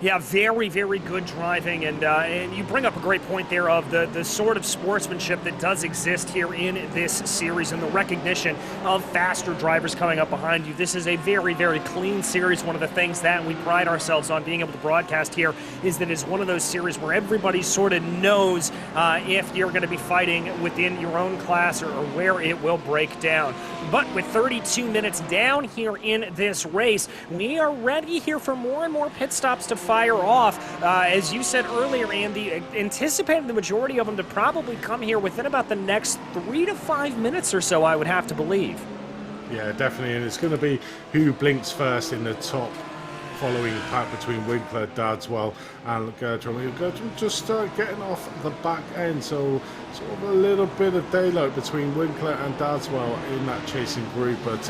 Yeah, very, very good driving, and you bring up a great point there of the sort of sportsmanship that does exist here in this series and the recognition of faster drivers coming up behind you. This is a very, very clean series. One of the things that we pride ourselves on being able to broadcast here is that it's one of those series where everybody sort of knows if you're going to be fighting within your own class or where it will break down. But with 32 minutes down here in this race, we are ready here for more and more pit stops to fire off. As you said earlier, Andy, anticipating the majority of them to probably come here within about the next 3 to 5 minutes or so, I would have to believe. Yeah, definitely, and it's going to be who blinks first in the top following pack between Winkler, Dadswell and Gertrude. Gertrude just getting off the back end, so sort of a little bit of daylight between Winkler and Dadswell in that chasing group, but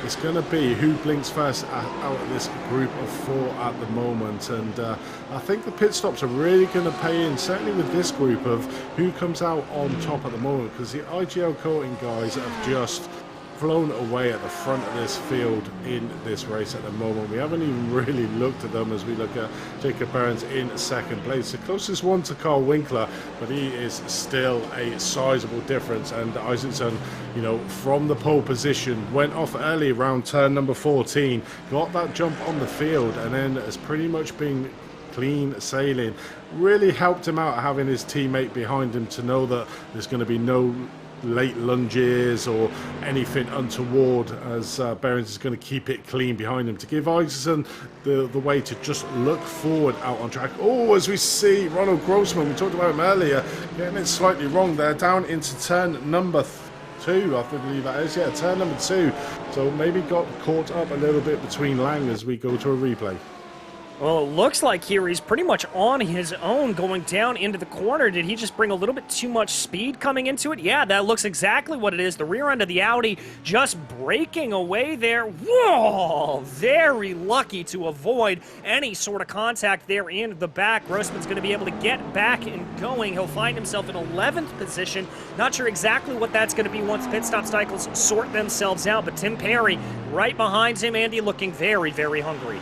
it's going to be who blinks first out of this group of 4 at the moment. And I think the pit stops are really going to pay in, certainly with this group, of who comes out on top at the moment, because the IGL coating guys have just flown away at the front of this field in this race at the moment. We haven't even really looked at them as we look at Jacob Burns in second place. The closest one to Carl Winkler, but he is still a sizable difference. And Isaacson, you know, from the pole position, went off early around turn number 14, got that jump on the field, and then has pretty much been clean sailing. Really helped him out having his teammate behind him to know that there's going to be no late lunges or anything untoward, as Behrens is going to keep it clean behind him to give Isaacson the way to just look forward out on track. Oh, as we see Ronald Grossman, we talked about him earlier, getting it slightly wrong there, down into turn number 2, I believe that is, yeah, turn number 2. So maybe got caught up a little bit between Lang as we go to a replay. Well, it looks like here he's pretty much on his own going down into the corner. Did he just bring a little bit too much speed coming into it? Yeah, that looks exactly what it is. The rear end of the Audi just breaking away there. Whoa! Very lucky to avoid any sort of contact there in the back. Grossman's going to be able to get back and going. He'll find himself in 11th position. Not sure exactly what that's going to be once pit stop cycles sort themselves out, but Tim Perry right behind him. Andy looking very, very hungry.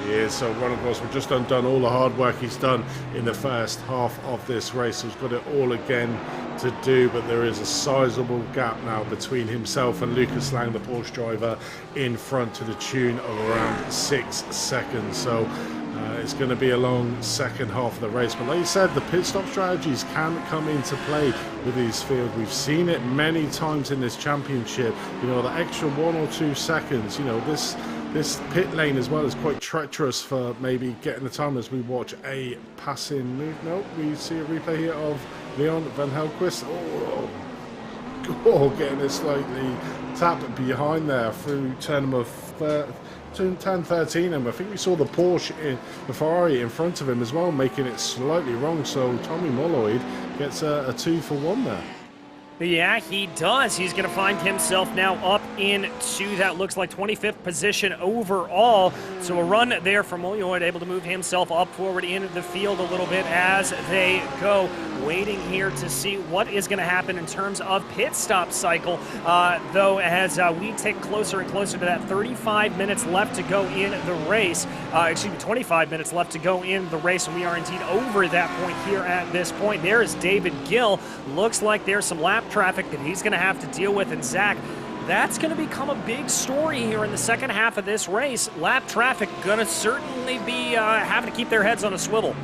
Yeah, so Ronald Grossman just undone all the hard work he's done in the first half of this race. He's got it all again to do, but there is a sizable gap now between himself and Lucas Lang, the Porsche driver, in front to the tune of around 6 seconds. So it's going to be a long second half of the race. But like you said, the pit stop strategies can come into play with these fields. We've seen it many times in this championship. You know, the extra 1 or 2 seconds, you know, this pit lane as well is quite treacherous for maybe getting the time as we watch a passing move. No, we see a replay here of Leon Van Helquist. Oh, getting it slightly tapped behind there through turn number 13, and I think we saw the Ferrari in front of him as well, making it slightly wrong. So Tommy Molloyd gets a 2-for-1 there. Yeah, he does. He's going to find himself now up into that looks like 25th position overall. So a run there from Molloyd, able to move himself up forward into the field a little bit as they go. Waiting here to see what is going to happen in terms of pit stop cycle, though as we take closer and closer to that 35 minutes left to go in the race, 25 minutes left to go in the race, and we are indeed over that point here at this point. There is David Gill. Looks like there's some lap traffic that he's going to have to deal with, and Zach, that's going to become a big story here in the second half of this race. Lap traffic going to certainly be having to keep their heads on a swivel.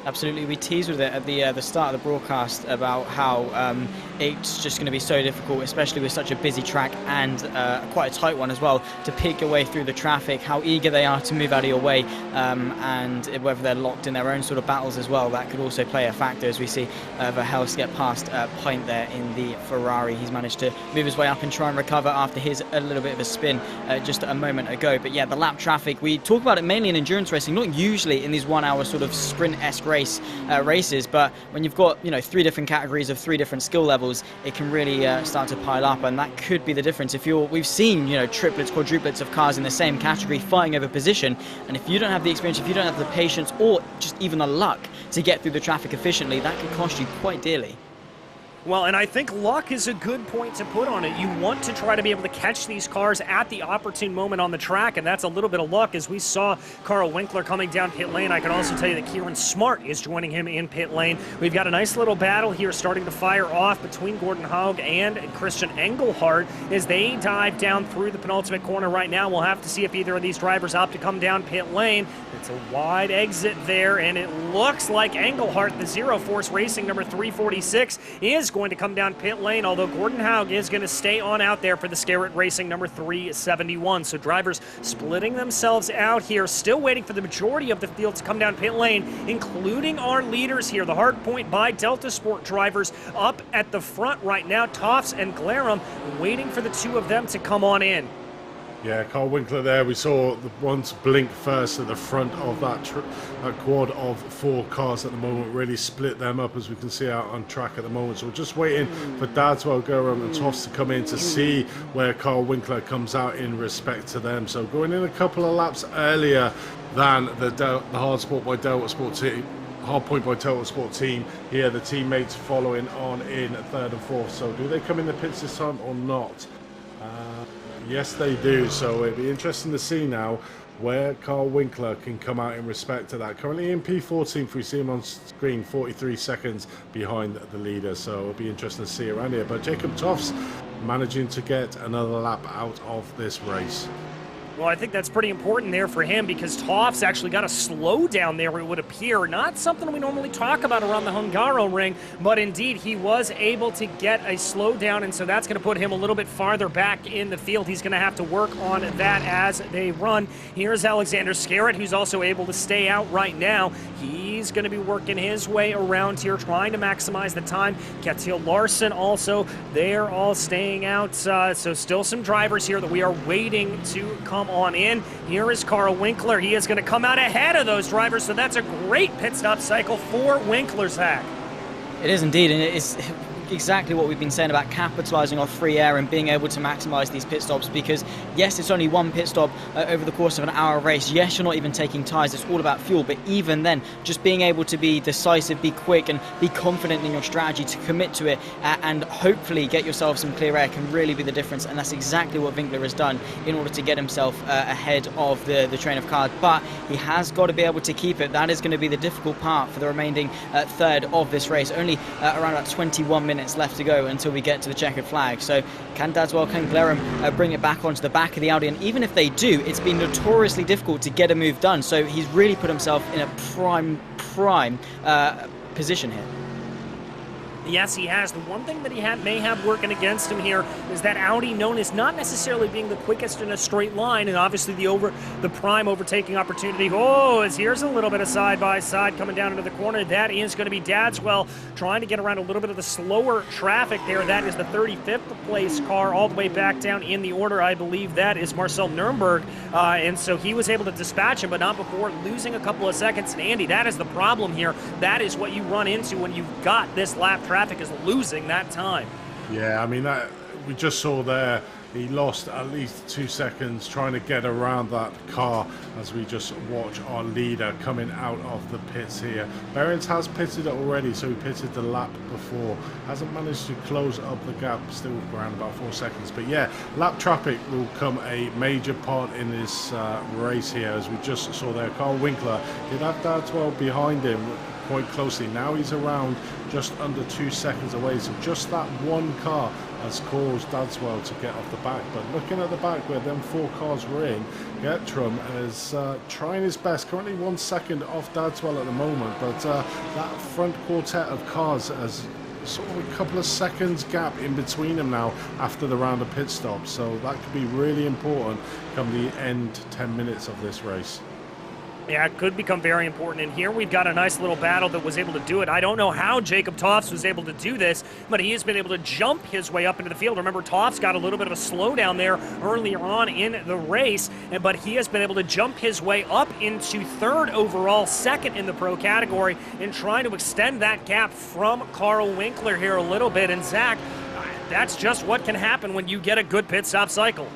Absolutely, we teased with it at the start of the broadcast about how it's just going to be so difficult, especially with such a busy track and quite a tight one as well, to pick your way through the traffic, how eager they are to move out of your way, and whether they're locked in their own sort of battles as well. That could also play a factor as we see Verhelst get past Pint there in the Ferrari. He's managed to move his way up and try and recover after his a little bit of a spin just a moment ago. But yeah, the lap traffic, we talk about it mainly in endurance racing, not usually in these 1 hour sort of sprint-esque races, but when you've got 3 different categories of 3 different skill levels, it can really start to pile up, and that could be the difference. We've seen triplets, quadruplets of cars in the same category fighting over position, and if you don't have the experience, if you don't have the patience, or just even the luck to get through the traffic efficiently, that could cost you quite dearly. Well, and I think luck is a good point to put on it. You want to try to be able to catch these cars at the opportune moment on the track, and that's a little bit of luck, as we saw Carl Winkler coming down pit lane. I can also tell you that Kieran Smart is joining him in pit lane. We've got a nice little battle here starting to fire off between Gordon Haug and Christian Engelhardt as they dive down through the penultimate corner right now. We'll have to see if either of these drivers opt to come down pit lane. It's a wide exit there, and it looks like Engelhardt, the Zero Force Racing number 346, is going to come down pit lane, although Gordon Haug is going to stay on out there for the Scarrett Racing number 371. So drivers splitting themselves out here, still waiting for the majority of the field to come down pit lane, including our leaders here, the Hardpoint by Delta Sport drivers up at the front right now, Toffs and Glarum, waiting for the 2 of them to come on in. Yeah, Carl Winkler there. We saw the ones blink first at the front of that quad of 4 cars at the moment. Really split them up, as we can see out on track at the moment. So we're just waiting for Dadswell, Gorham and Toffs to come in to see where Carl Winkler comes out in respect to them. So going in a couple of laps earlier than the Hardpoint by Delta Sport team. Hardpoint by Total Sport team here. The teammates following on in 3rd and 4th. So do they come in the pits this time or not? Yes, they do. So it'll be interesting to see now where Carl Winkler can come out in respect to that. Currently in P14, we see him on screen, 43 seconds behind the leader. So it'll be interesting to see around here. But Jacob Toffs managing to get another lap out of this race. Well, I think that's pretty important there for him because Toff's actually got a slowdown there, it would appear. Not something we normally talk about around the Hungaroring, but indeed he was able to get a slowdown, and so that's going to put him a little bit farther back in the field. He's going to have to work on that as they run. Here's Alexander Scarrett, who's also able to stay out right now. He's going to be working his way around here, trying to maximize the time. Ketil Larson also, they're all staying out. So still some drivers here that we are waiting to come on in. Here is Carl Winkler. He is going to come out ahead of those drivers, so that's a great pit stop cycle for Winkler, Zach. It is indeed, and it's exactly what we've been saying about capitalizing off free air and being able to maximize these pit stops, because yes, it's only one pit stop over the course of an hour race. Yes, you're not even taking tires, it's all about fuel, but even then, just being able to be decisive, be quick, and be confident in your strategy to commit to it and hopefully get yourself some clear air can really be the difference, and that's exactly what Winkler has done in order to get himself ahead of the train of cars. But he has got to be able to keep it. That is going to be the difficult part for the remaining third of this race. Only around about 21 minutes left to go until we get to the checkered flag. So can Dadswell, can Glerum bring it back onto the back of the Audi? And even if they do, it's been notoriously difficult to get a move done. So he's really put himself in a prime position here. Yes, he has. The one thing that he may have working against him here is that Audi, known as not necessarily being the quickest in a straight line, and obviously the prime overtaking opportunity. Oh, here's a little bit of side-by-side coming down into the corner. That is going to be Dadswell trying to get around a little bit of the slower traffic there. That is the 35th place car all the way back down in the order. I believe that is Marcel Nuremberg, and so he was able to dispatch him, but not before losing a couple of seconds. And Andy, that is the problem here. That is what you run into when you've got this lap traffic, is losing that time. Yeah, I mean, we just saw there, he lost at least 2 seconds trying to get around that car as we just watch our leader coming out of the pits here. Behrens has pitted it already, so he pitted the lap before. Hasn't managed to close up the gap, still around about 4 seconds. But yeah, lap traffic will come a major part in this race here, as we just saw there. Carl Winkler did have Dadswell behind him quite closely. Now he's around just under 2 seconds away, so just that one car has caused Dadswell to get off the back. But looking at the back where them 4 cars were in, Gertrum is trying his best, currently 1 second off Dadswell at the moment, but that front quartet of cars has sort of a couple of seconds gap in between them now after the round of pit stops, so that could be really important come the end 10 minutes of this race. Yeah, it could become very important. And here we've got a nice little battle that was able to do it. I don't know how Jacob Toffs was able to do this, but he has been able to jump his way up into the field. Remember, Toffs got a little bit of a slowdown there earlier on in the race, but he has been able to jump his way up into third overall, second in the pro category, and trying to extend that gap from Carl Winkler here a little bit. And Zach, that's just what can happen when you get a good pit stop cycle.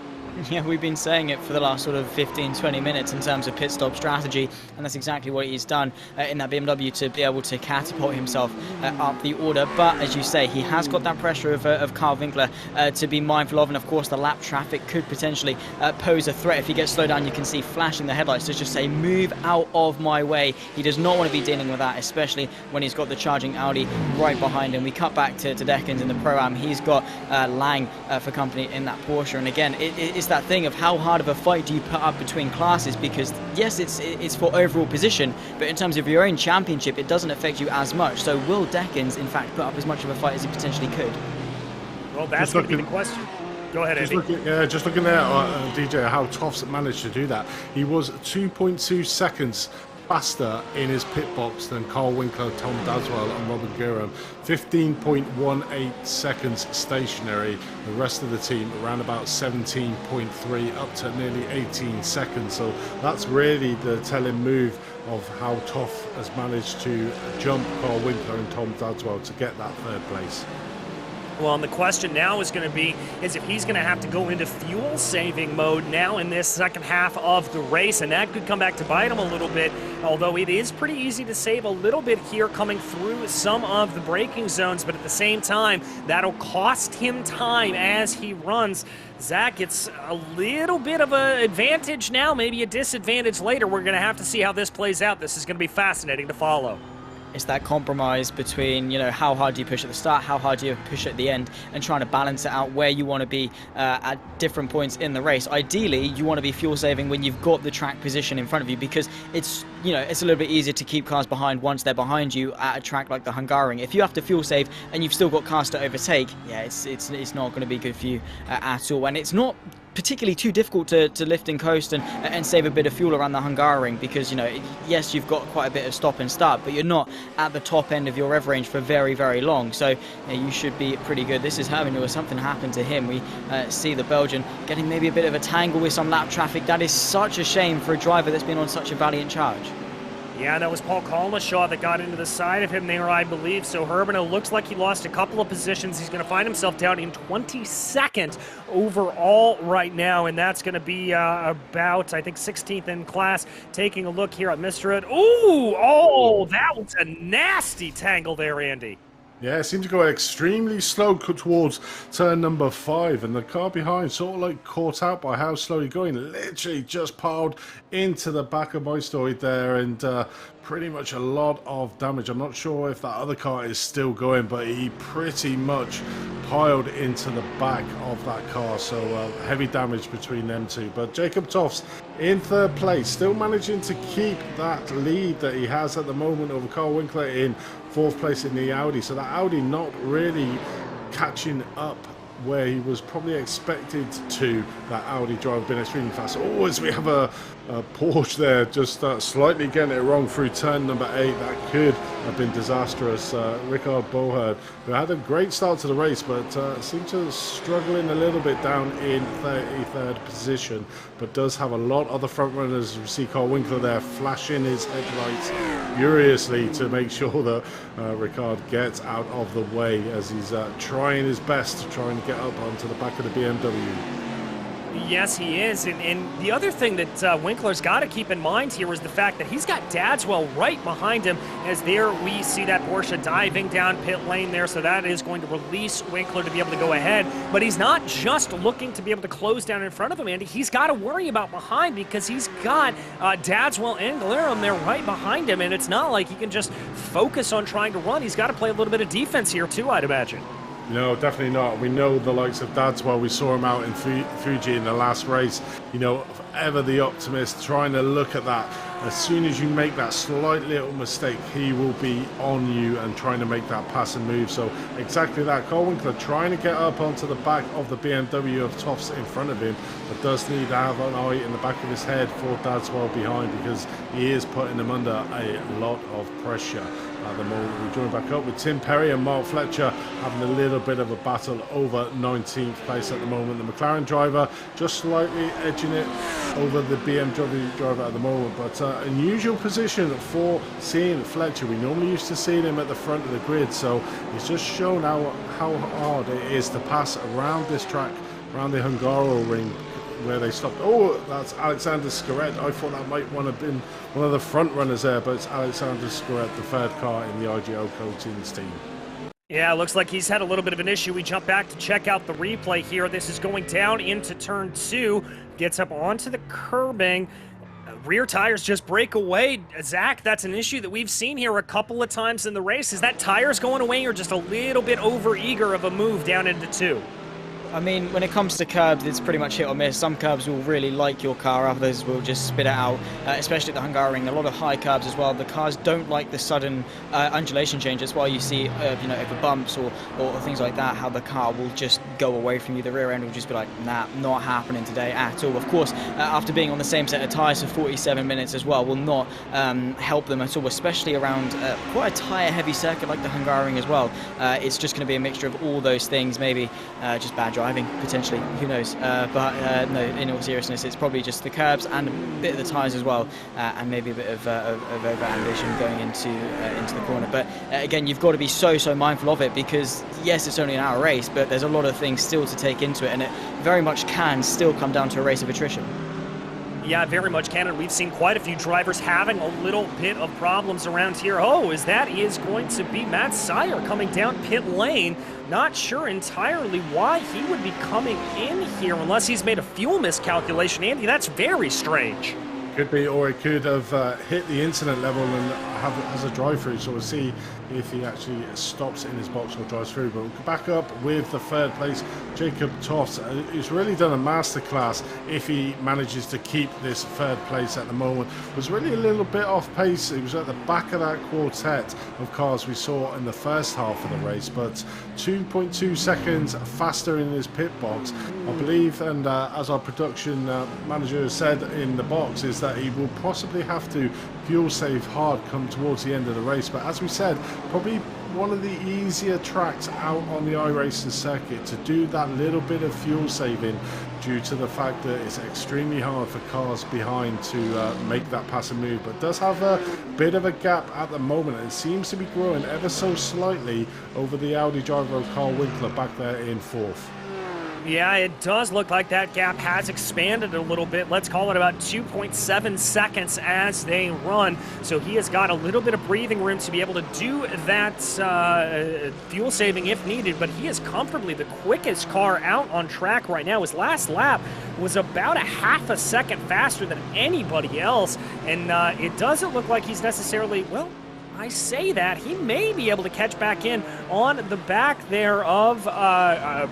Yeah, we've been saying it for the last sort of 15-20 minutes in terms of pit stop strategy, and that's exactly what he's done in that BMW to be able to catapult himself up the order. But as you say, he has got that pressure of Carl Winkler to be mindful of, and of course the lap traffic could potentially pose a threat. If he gets slowed down, you can see flashing the headlights to just say, move out of my way. He does not want to be dealing with that, especially when he's got the charging Audi right behind him. We cut back to Dickens in the Pro-Am. He's got Lang for company in that Porsche, and again, it's that thing of how hard of a fight do you put up between classes, because yes, it's for overall position, but in terms of your own championship, it doesn't affect you as much. So will Dickens in fact put up as much of a fight as he potentially could? Well, that's going to be the question. Go ahead, Andy. Just looking there, DJ, how Toffs managed to do that. He was 2.2 seconds faster in his pit box than Carl Winkler, Tom Dadswell and Robert Guerin. 15.18 seconds stationary. The rest of the team around about 17.3 up to nearly 18 seconds. So that's really the telling move of how Toff has managed to jump Carl Winkler and Tom Dadswell to get that third place. Well, and the question now is going to be is if he's going to have to go into fuel-saving mode now in this second half of the race, and that could come back to bite him a little bit, although it is pretty easy to save a little bit here coming through some of the braking zones, but at the same time, that'll cost him time as he runs. Zach, it's a little bit of an advantage now, maybe a disadvantage later. We're going to have to see how this plays out. This is going to be fascinating to follow. It's that compromise between, you know, how hard do you push at the start, how hard do you push at the end, and trying to balance it out where you want to be at different points in the race. Ideally, you want to be fuel saving when you've got the track position in front of you, because it's, you know, it's a little bit easier to keep cars behind once they're behind you at a track like the Hungaroring. If you have to fuel save and you've still got cars to overtake, yeah, it's not going to be good for you at all. And it's not particularly too difficult to lift and coast and save a bit of fuel around the Hungaroring, because, you know, yes, you've got quite a bit of stop and start, but you're not at the top end of your rev range for very, very long. So you should be pretty good. This is Herman, or something happened to him. We see the Belgian getting maybe a bit of a tangle with some lap traffic. That is such a shame for a driver that's been on such a valiant charge. Yeah, that was Paul Collishaw that got into the side of him there, I believe. So Herman, it looks like he lost a couple of positions. He's going to find himself down in 22nd overall right now, and that's going to be about, I think, 16th in class. Taking a look here at Mr. Ed. Ooh, oh, that was a nasty tangle there, Andy. Yeah, it seemed to go extremely slow towards turn number 5, and the car behind sort of like caught out by how slow you're going. Literally just piled into the back of my story there, and pretty much a lot of damage. I'm not sure if that other car is still going, but he pretty much piled into the back of that car, so heavy damage between them two. But Jacob Toffs in 3rd place, still managing to keep that lead that he has at the moment over Carl Winkler in 4th place in the Audi. So that Audi not really catching up where he was probably expected to. That Audi driver been extremely fast. Oh, as we have a Porsche there, just slightly getting it wrong through turn number 8. That could have been disastrous. Rickard Boherd, who had a great start to the race, but seemed to struggling a little bit down in 33rd position, but does have a lot of the front runners. You see Carl Winkler there flashing his headlights furiously to make sure that Rickard gets out of the way as he's trying his best to try and get up onto the back of the BMW. Yes, he is. And the other thing that Winkler's got to keep in mind here is the fact that he's got Dadswell right behind him, as there we see that Porsche diving down pit lane there. So that is going to release Winkler to be able to go ahead. But he's not just looking to be able to close down in front of him, Andy. He's got to worry about behind, because he's got Dadswell and Galerum there right behind him. And it's not like he can just focus on trying to run. He's got to play a little bit of defense here too, I'd imagine. No, definitely not. We know the likes of Dadswell. We saw him out in Fuji in the last race. You know, ever the optimist, trying to look at that. As soon as you make that slight little mistake, he will be on you and trying to make that pass and move. So exactly that. Carl Winkler trying to get up onto the back of the BMW of Toffs in front of him, but does need to have an eye in the back of his head for Dadswell behind, because he is putting him under a lot of pressure. At the moment, we join back up with Tim Perry and Mark Fletcher having a little bit of a battle over 19th place at the moment. The McLaren driver just slightly edging it over the BMW driver at the moment, but unusual position for seeing Fletcher. We normally used to see him at the front of the grid, so he's just shown how hard it is to pass around this track, around the Hungaroring, where they stopped. Oh, that's Alexander Scaret. I thought that might want to have been one of the front runners there, but it's Alexander Scaret, the 3rd car in the IGO Coatings team. Yeah, looks like he's had a little bit of an issue. We jump back to check out the replay here. This is going down into turn 2, gets up onto the curbing. Rear tires just break away. Zach, that's an issue that we've seen here a couple of times in the race. Is that tires going away, or just a little bit over-eager of a move down into 2? I mean, when it comes to curbs, it's pretty much hit or miss. Some curbs will really like your car, others will just spit it out, especially at the Hungaroring. A lot of high curbs as well. The cars don't like the sudden undulation change. That's why you see, you know, over bumps or things like that, how the car will just go away from you. The rear end will just be like, nah, not happening today at all. Of course, after being on the same set of tyres for 47 minutes as well, will not help them at all, especially around quite a tyre-heavy circuit like the Hungaroring as well. It's just going to be a mixture of all those things, maybe just bad driving, potentially, who knows. But no, in all seriousness, it's probably just the curbs and a bit of the tyres as well, and maybe a bit of over-ambition going into the corner. But again, you've got to be so mindful of it, because yes, it's only an hour race, but there's a lot of things still to take into it, and it very much can still come down to a race of attrition. Yeah, very much can, and we've seen quite a few drivers having a little bit of problems around here. Oh, is going to be Matt Sire coming down pit lane. Not sure entirely why he would be coming in here unless he's made a fuel miscalculation. Andy, that's very strange. Could be, or it could have hit the internet level and has a drive-through, so we'll see if he actually stops in his box or drives through. But we'll back up with the third place, Jacob Toft. He's really done a masterclass if he manages to keep this third place at the moment. Was really a little bit off pace. He was at the back of that quartet of cars we saw in the first half of the race, but 2.2 seconds faster in his pit box, I believe. And as our production manager said in the box, is that he will possibly have to fuel save hard come towards the end of the race. But as we said, probably one of the easier tracks out on the iRacing circuit to do that little bit of fuel saving, due to the fact that it's extremely hard for cars behind to make that passing move. But does have a bit of a gap at the moment, and it seems to be growing ever so slightly over the Audi driver of Carl Winkler back there in fourth. Yeah, it does look like that gap has expanded a little bit. Let's call it about 2.7 seconds as they run. So he has got a little bit of breathing room to be able to do that fuel saving if needed, but he is comfortably the quickest car out on track right now. His last lap was about a half a second faster than anybody else, and it doesn't look like he's necessarily, well, I say that, he may be able to catch back in on the back there of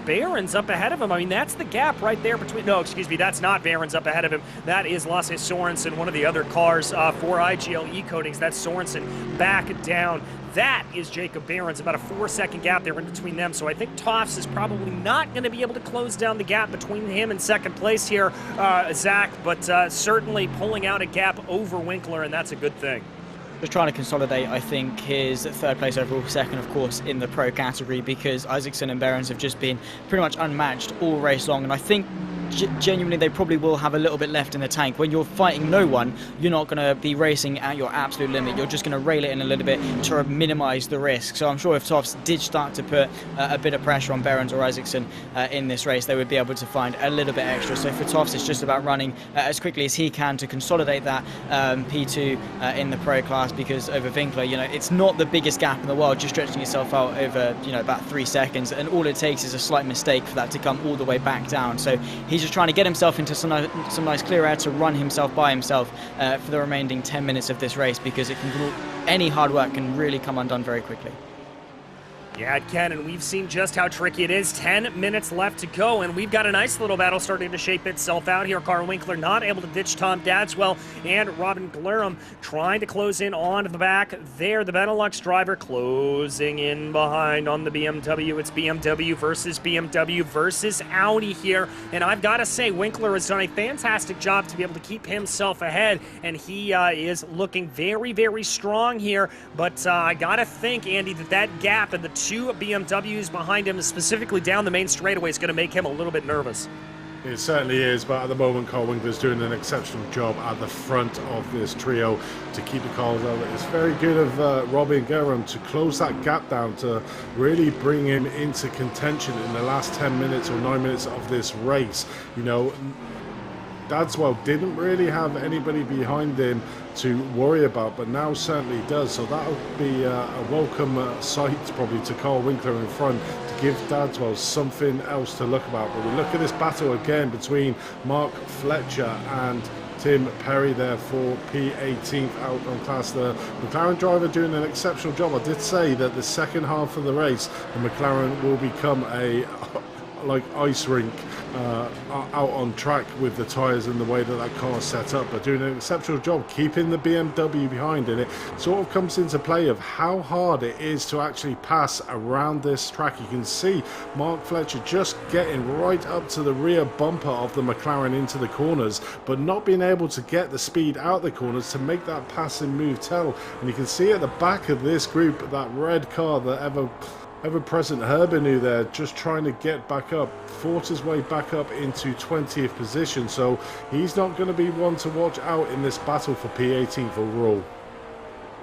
Barons up ahead of him. I mean, that's the gap right there between, no, excuse me, that's not Barons up ahead of him. That is Lasse Sorensen, one of the other cars for IGL E-Coatings. That's Sorensen back down. That is Jacob Barons, about a 4-second gap there in between them. So I think Tofts is probably not going to be able to close down the gap between him and second place here, Zach, but certainly pulling out a gap over Winkler, and that's a good thing. Just trying to consolidate, I think, his third place overall, second, of course, in the pro category, because Isaacson and Behrens have just been pretty much unmatched all race long. And I think genuinely they probably will have a little bit left in the tank. When you're fighting no one, you're not going to be racing at your absolute limit. You're just going to rail it in a little bit to minimise the risk. So I'm sure if Tofts did start to put a bit of pressure on Behrens or Isaacson in this race, they would be able to find a little bit extra. So for Tofts, it's just about running as quickly as he can to consolidate that P2 in the pro class, because over Winkler, you know, it's not the biggest gap in the world, just stretching yourself out over, you know, about 3 seconds, and all it takes is a slight mistake for that to come all the way back down. So he's just trying to get himself into some nice clear air to run himself by himself for the remaining 10 minutes of this race, because any hard work can really come undone very quickly. Yeah, it can, and we've seen just how tricky it is. 10 minutes left to go, and we've got a nice little battle starting to shape itself out here. Carl Winkler not able to ditch Tom Dadswell, and Robin Glerum trying to close in on the back there. The Benelux driver closing in behind on the BMW. It's BMW versus Audi here, and I've got to say, Winkler has done a fantastic job to be able to keep himself ahead, and he is looking very, very strong here. But I got to think, Andy, that gap and the two BMWs behind him, specifically down the main straightaway, is going to make him a little bit nervous. It certainly is, but at the moment Carl Winkler's doing an exceptional job at the front of this trio to keep the cars over. It's very good of Robin Guerin to close that gap down, to really bring him into contention in the last 10 minutes or 9 minutes of this race. You know, Dadswell didn't really have anybody behind him to worry about, but now certainly does. So that'll be a welcome sight probably to Carl Winkler in front, to give Dadswell something else to look about. But we look at this battle again between Mark Fletcher and Tim Perry there for P18th out on class. The McLaren driver doing an exceptional job. I did say that the second half of the race, the McLaren will become a like ice rink out on track with the tyres and the way that that car is set up, but doing an exceptional job keeping the BMW behind. And it sort of comes into play of how hard it is to actually pass around this track. You can see Mark Fletcher just getting right up to the rear bumper of the McLaren into the corners, but not being able to get the speed out the corners to make that passing move tell. And you can see at the back of this group that red car, the ever-present Herbenu there, just trying to get back up, fought his way back up into 20th position. So he's not going to be one to watch out in this battle for P18th overall.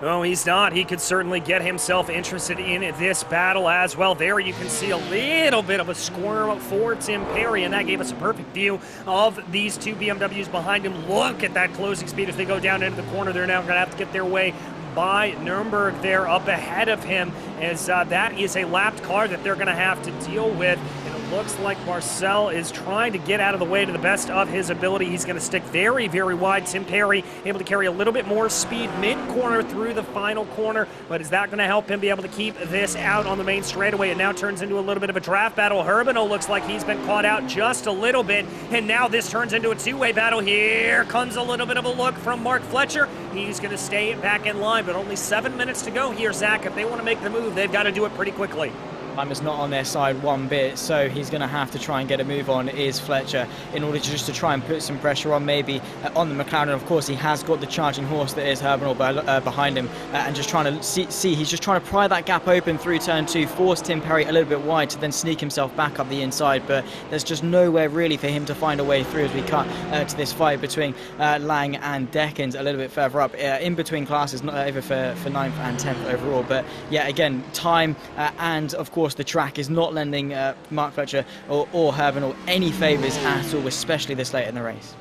No, he's not. He could certainly get himself interested in this battle as well. There you can see a little bit of a squirm for Tim Perry, and that gave us a perfect view of these two BMWs behind him. Look at that closing speed. If they go down into the corner, they're now going to have to get their way by Nuremberg there up ahead of him, as that is a lapped car that they're going to have to deal with. And looks like Marcel is trying to get out of the way to the best of his ability. He's going to stick very, very wide. Tim Perry able to carry a little bit more speed mid-corner through the final corner, but is that going to help him be able to keep this out on the main straightaway? It now turns into a little bit of a draft battle. Herbino looks like he's been caught out just a little bit, and now this turns into a two-way battle. Here comes a little bit of a look from Mark Fletcher. He's going to stay back in line, but only 7 minutes to go here, Zach. If they want to make the move, they've got to do it pretty quickly. Time is not on their side one bit, so he's going to have to try and get a move on, is Fletcher, in order to just to try and put some pressure on maybe on the McLaren. Of course, he has got the charging horse that is Herbinal behind him, and just trying to see he's just trying to pry that gap open through turn 2, force Tim Perry a little bit wide to then sneak himself back up the inside, but there's just nowhere really for him to find a way through as we cut to this fight between Lang and Dickens a little bit further up, in between classes, not over for 9th and 10th overall. But yeah, again, time and of course the track is not lending Mark Fletcher or Herbinal any favours at all, especially this late in the race.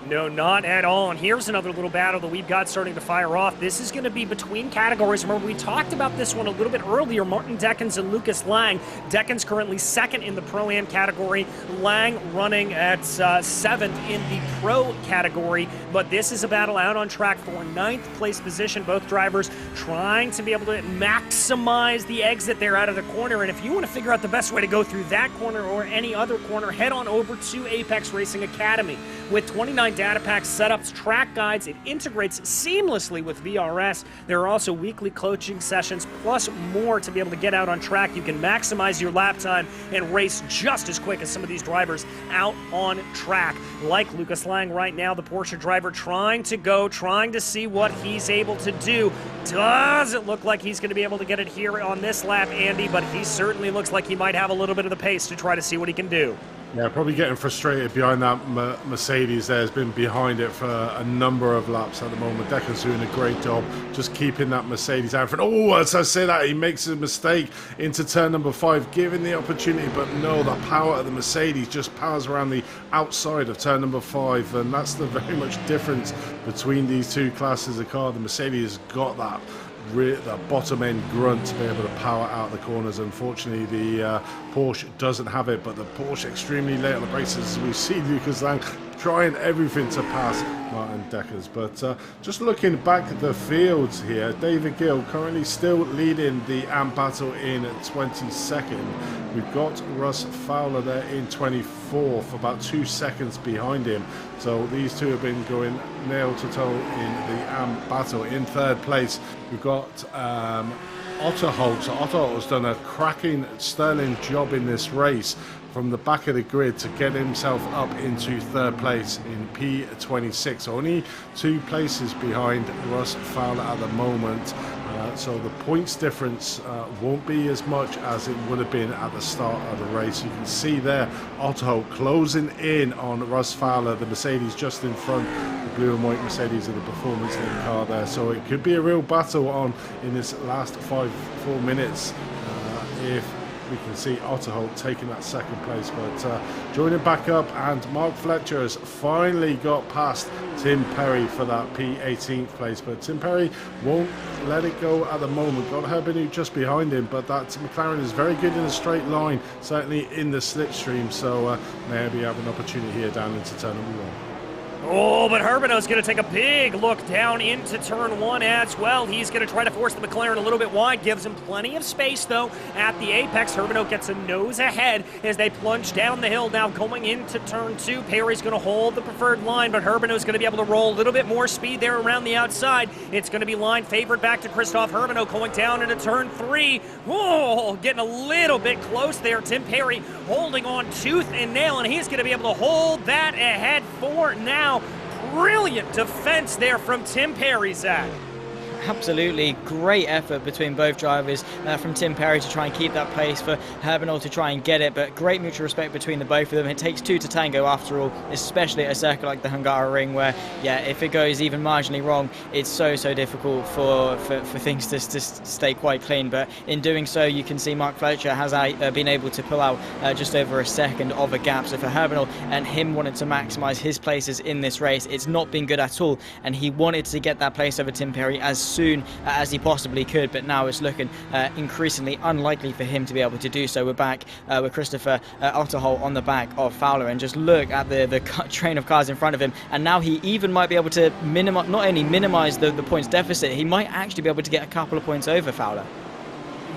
No, not at all. And here's another little battle that we've got starting to fire off. This is going to be between categories. Remember, we talked about this one a little bit earlier. Martin Dickens and Lucas Lang. Dickens currently 2nd in the Pro-Am category. Lang running at 7th in the Pro category. But this is a battle out on track for 9th place position. Both drivers trying to be able to maximize the exit there out of the corner. And if you want to figure out the best way to go through that corner or any other corner, head on over to Apex Racing Academy. With 29 data packs, setups, track guides, it integrates seamlessly with VRS. There are also weekly coaching sessions, plus more to be able to get out on track. You can maximize your lap time and race just as quick as some of these drivers out on track. Like Lucas Lang right now, the Porsche driver trying to see what he's able to do. Doesn't look like he's going to be able to get it here on this lap, Andy, but he certainly looks like he might have a little bit of the pace to try to see what he can do. Yeah, probably getting frustrated behind that Mercedes there. Has been behind it for a number of laps at the moment. Deccan's doing a great job just keeping that Mercedes out in front. Oh, as I say that, he makes a mistake into turn number 5, giving the opportunity, but no, the power of the Mercedes just powers around the outside of turn number 5, and that's the very much difference between these two classes of car. The Mercedes has got that the bottom end grunt to be able to power out the corners. Unfortunately, the Porsche doesn't have it, but the Porsche extremely late on the braces. We see Lucas Lang trying everything to pass Martin Deckers. But just looking back at the fields here, David Gill currently still leading the AMP battle in 22nd. We've got Russ Fowler there in 24th, about 2 seconds behind him. So these two have been going nail to toe in the AMP battle. In 3rd place, we've got Otterholt. So Otterholt has done a cracking, sterling job in this race from the back of the grid to get himself up into 3rd place in P26. Only 2 places behind Russ Fowler at the moment. So the points difference won't be as much as it would have been at the start of the race. You can see there Otterholt closing in on Russ Fowler, the Mercedes just in front, the blue and white Mercedes of the performance in the car there. So it could be a real battle on in this last 4 minutes if we can see Otterholt taking that 2nd place. But joining back up, and Mark Fletcher has finally got past Tim Perry for that P18th place, but Tim Perry won't let it go at the moment. Got Herbinu just behind him, but that McLaren is very good in a straight line, certainly in the slipstream, so maybe have an opportunity here down into turn number 1. Oh, but Herbino's going to take a big look down into turn 1 as well. He's going to try to force the McLaren a little bit wide, gives him plenty of space, though, at the apex. Herbino gets a nose ahead as they plunge down the hill now going into turn 2. Perry's going to hold the preferred line, but Herbino's going to be able to roll a little bit more speed there around the outside. It's going to be line favored back to Christoph Herbino going down into turn 3. Whoa, getting a little bit close there. Tim Perry holding on tooth and nail, and he's going to be able to hold that ahead for now. Brilliant defense there from Tim Perry, Zach. Absolutely great effort between both drivers from Tim Perry to try and keep that place, for Herbinal to try and get it, but great mutual respect between the both of them. It takes 2 to tango after all, especially at a circuit like the Hungaroring where, yeah, if it goes even marginally wrong, it's so difficult for things to stay quite clean. But in doing so, you can see Mark Fletcher has been able to pull out just over a second of a gap. So for Herbinal and him wanting to maximise his places in this race, it's not been good at all, and he wanted to get that place over Tim Perry as soon as he possibly could, but now it's looking increasingly unlikely for him to be able to do so. We're back with Christopher Otterholt on the back of Fowler, and just look at the train of cars in front of him, and now he even might be able to not only minimize the points deficit, he might actually be able to get a couple of points over Fowler.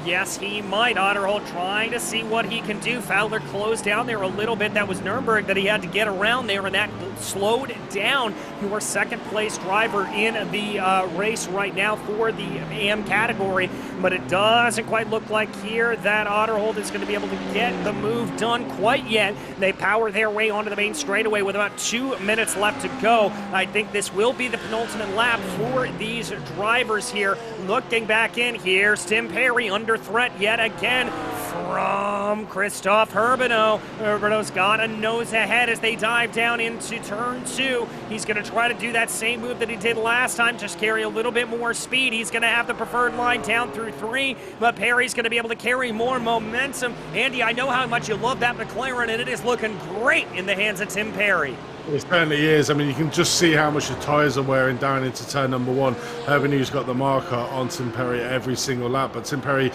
Yes, he might. Otterholt trying to see what he can do. Fowler closed down there a little bit. That was Nürburgring that he had to get around there, and that slowed down your second place driver in the race right now for the AM category. But it doesn't quite look like here that Otterholt is going to be able to get the move done quite yet. They power their way onto the main straightaway with about 2 minutes left to go. I think this will be the penultimate lap for these drivers here. Looking back in, here's Tim Perry under threat yet again from Christophe Herbino. Herbino's got a nose ahead as they dive down into turn 2. He's going to try to do that same move that he did last time, just carry a little bit more speed. He's going to have the preferred line down through 3, but Perry's going to be able to carry more momentum. Andy, I know how much you love that McLaren, and it is looking great in the hands of Tim Perry. It certainly is. I mean, you can just see how much the tyres are wearing down into turn number 1. Herbino's got the marker on Tim Perry every single lap, but Tim Perry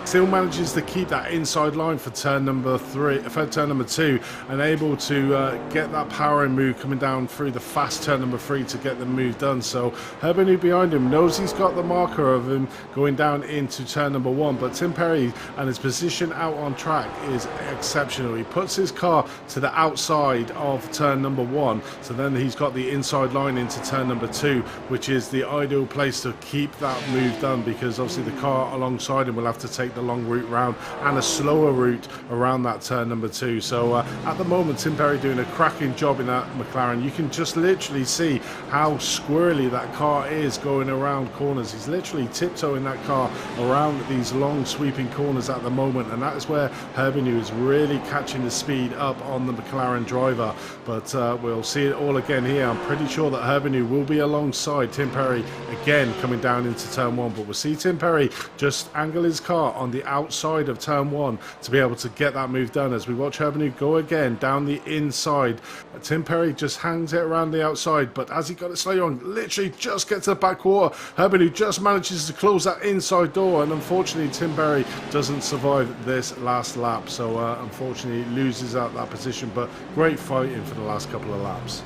still manages to keep that inside line for turn number 2, and able to get that powering move coming down through the fast turn number 3 to get the move done. So Herbino behind him knows he's got the marker of him going down into turn number 1, but Tim Perry and his position out on track is exceptional. He puts his car to the outside of turn number 1, so then he's got the inside line into turn number 2, which is the ideal place to keep that move done, because obviously the car alongside him will have to take the long route round and a slower route around that turn number 2. So at the moment, Tim Perry doing a cracking job in that McLaren. You can just literally see how squirrely that car is going around corners. He's literally tiptoeing that car around these long sweeping corners at the moment, and that is where Herbino is really catching the speed up on the McLaren driver. But we'll see it all again here. I'm pretty sure that Herbino will be alongside Tim Perry again coming down into turn 1, but we'll see Tim Perry just angle his car on the outside of turn 1 to be able to get that move done as we watch Herbino go again down the inside. Tim Perry just hangs it around the outside, but as he got it slightly on, literally just gets to the back quarter, Herbino just manages to close that inside door, and unfortunately Tim Perry doesn't survive this last lap, so unfortunately loses out that position, but great fighting for the last couple of laps.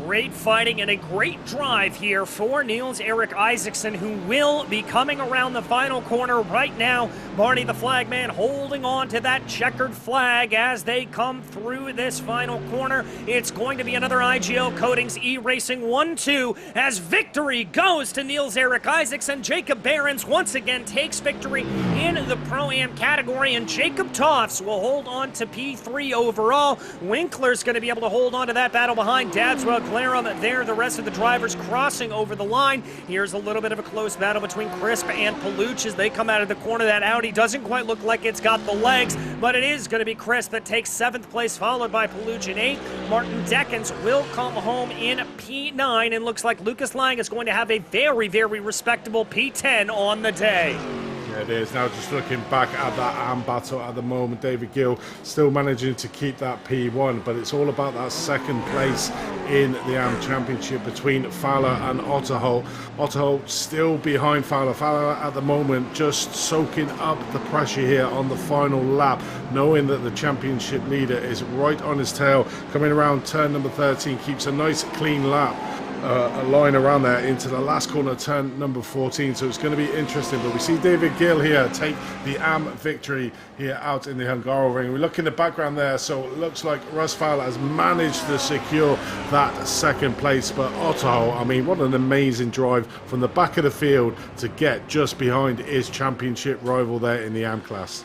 Great fighting and a great drive here for Niels-Erik Isaacson, who will be coming around the final corner right now. Barney the flagman holding on to that checkered flag as they come through this final corner. It's going to be another IGL Coatings eRacing 1-2 as victory goes to Niels-Erik Isaacson. Jacob Behrens once again takes victory in the Pro-Am category, and Jacob Toffs will hold on to P3 overall. Winkler's going to be able to hold on to that battle behind Dadswell there, the rest of the drivers crossing over the line. Here's a little bit of a close battle between Crisp and Paluch as they come out of the corner. That Audi doesn't quite look like it's got the legs, but it is going to be Crisp that takes 7th place, followed by Paluch in 8th. Martin Dickens will come home in P9, and looks like Lucas Lang is going to have a very, very respectable P10 on the day. It is. Now just looking back at that AM battle at the moment, David Gill still managing to keep that P1, but it's all about that second place in the AM Championship between Fowler and Otterholt. Otterholt still behind Fowler. Fowler at the moment just soaking up the pressure here on the final lap, knowing that the championship leader is right on his tail. Coming around turn number 13, keeps a nice clean lap. A line around there into the last corner, turn number 14, so it's going to be interesting. But we see David Gill here take the AM victory here out in the Hungaroring. We look in the background there, so it looks like Russ Fowler has managed to secure that second place. But Otterholt, I mean, what an amazing drive from the back of the field to get just behind his championship rival there in the AM class.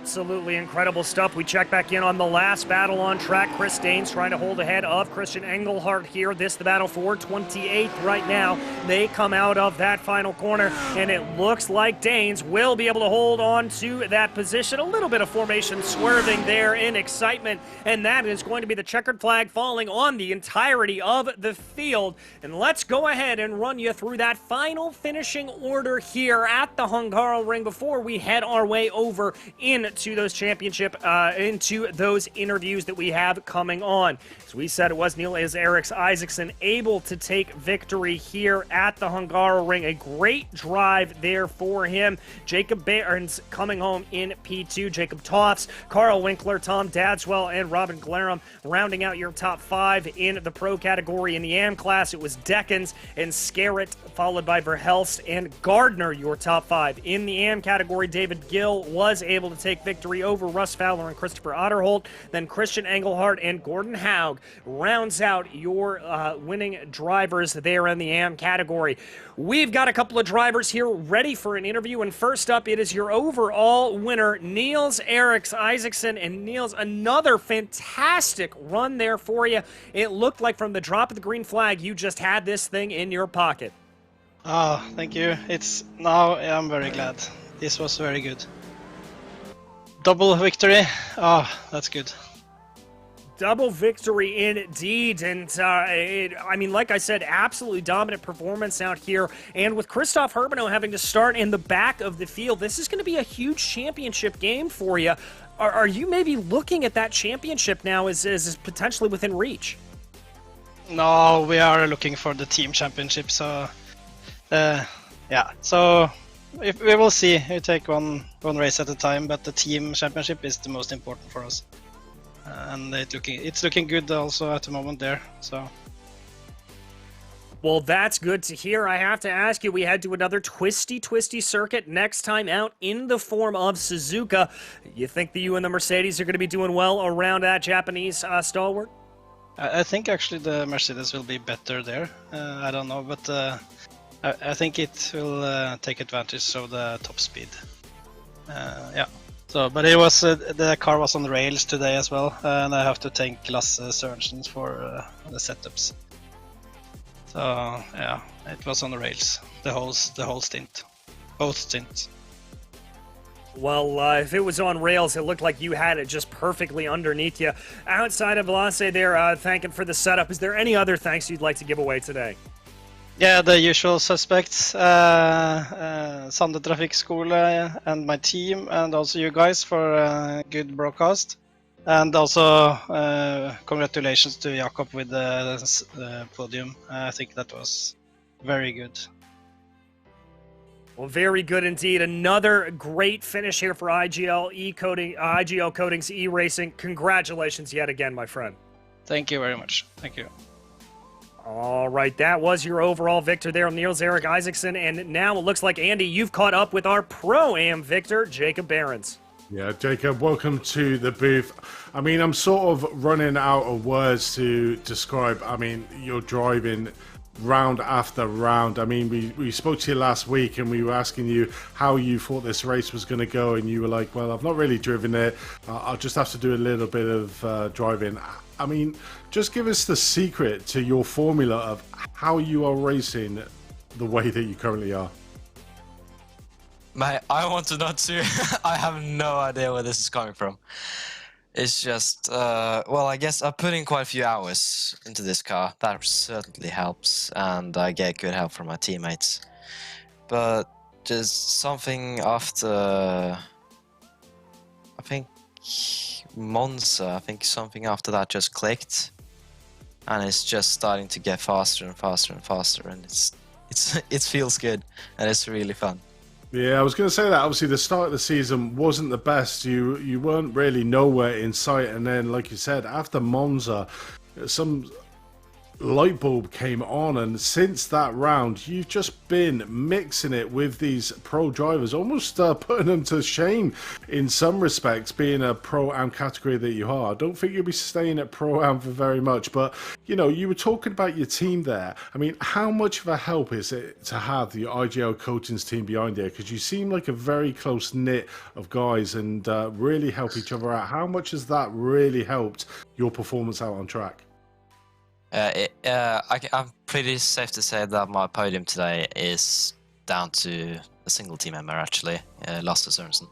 Absolutely incredible stuff. We check back in on the last battle on track. Chris Danes trying to hold ahead of Christian Engelhardt here. This the battle for 28th right now. They come out of that final corner, and it looks like Danes will be able to hold on to that position. A little bit of formation swerving there in excitement, and that is going to be the checkered flag falling on the entirety of the field. And let's go ahead and run you through that final finishing order here at the Hungaroring before we head our way over in into those into those interviews that we have coming on. As we said, it was Niels-Erik Isaacson able to take victory here at the Hungaroring. A great drive there for him. Jacob Behrens coming home in P2. Jacob Toffs, Carl Winkler, Tom Dadswell, and Robin Glarum rounding out your top 5 in the pro category. In the AM class, it was Dickens and Scarrett, followed by Verhelst and Gardner, your top 5. In the AM category, David Gill was able to take victory over Russ Fowler and Christopher Otterholt. Then Christian Engelhardt and Gordon Haug rounds out your winning drivers there in the AM category. We've got a couple of drivers here ready for an interview, and first up, it is your overall winner, Niels-Erik Isaacson. And Niels, another fantastic run there for you. It looked like from the drop of the green flag, you just had this thing in your pocket. Oh, thank you. Now I'm very glad. This was very good. Double victory. Oh, that's good. Double victory indeed, and I mean, like I said, absolutely dominant performance out here. And with Christoph Herbeno having to start in the back of the field, this is going to be a huge championship game for you. Are you maybe looking at that championship now as potentially within reach? No, we are looking for the team championship. So, yeah. So we will see. We take one race at a time, but the team championship is the most important for us. And it's looking good also at the moment there. So. Well, that's good to hear. I have to ask you, we head to another twisty circuit next time out in the form of Suzuka. You think that you and the Mercedes are going to be doing well around that Japanese stalwart? I think actually the Mercedes will be better there. I don't know, but I think it will take advantage of the top speed. Yeah. So, but it was the car was on the rails today as well, and I have to thank Lasse Sørensen for the setups. So yeah, it was on the rails the whole stint, both stints. Well, if it was on rails, it looked like you had it just perfectly underneath you. Outside of Lasse there, thanking for the setup, is there any other thanks you'd like to give away today? Yeah, the usual suspects, Sande Trafikkskole and my team, and also you guys for a good broadcast. And also congratulations to Jakob with the podium. I think that was very good. Well, very good indeed. Another great finish here for IGL Coatings E-Racing. Congratulations yet again, my friend. Thank you very much. Thank you. All right, that was your overall victor there, Niels-Erik Isaacson. And now it looks like, Andy, you've caught up with our Pro-Am victor, Jacob Behrens. Yeah, Jacob, welcome to the booth. I mean, I'm sort of running out of words to describe, I mean, you're driving round after round. I mean, we spoke to you last week and we were asking you how you thought this race was going to go, and you were like, well, I've not really driven it. I'll just have to do a little bit of driving. I mean, just give us the secret to your formula of how you are racing the way that you currently are. Mate, I want to know too. I have no idea where this is coming from. It's just, well, I guess I put in quite a few hours into this car. That certainly helps, and I get good help from my teammates. But just something after, I think Monza, I think something after that just clicked, and it's just starting to get faster and faster and faster, and it feels good, and it's really fun. Yeah, I was going to say that. Obviously, the start of the season wasn't the best. You weren't really nowhere in sight, and then, like you said, after Monza, some light bulb came on, and since that round, you've just been mixing it with these pro drivers, almost putting them to shame in some respects, being a Pro-Am category that you are. I don't think you'll be staying at Pro-Am for very much, but, you know, you were talking about your team there. I mean, how much of a help is it to have the IGL Coatings team behind there? Because you seem like a very close-knit of guys and really help each other out. How much has that really helped your performance out on track? I'm pretty safe to say that my podium today is down to a single team member, actually, Lasse Sørensen.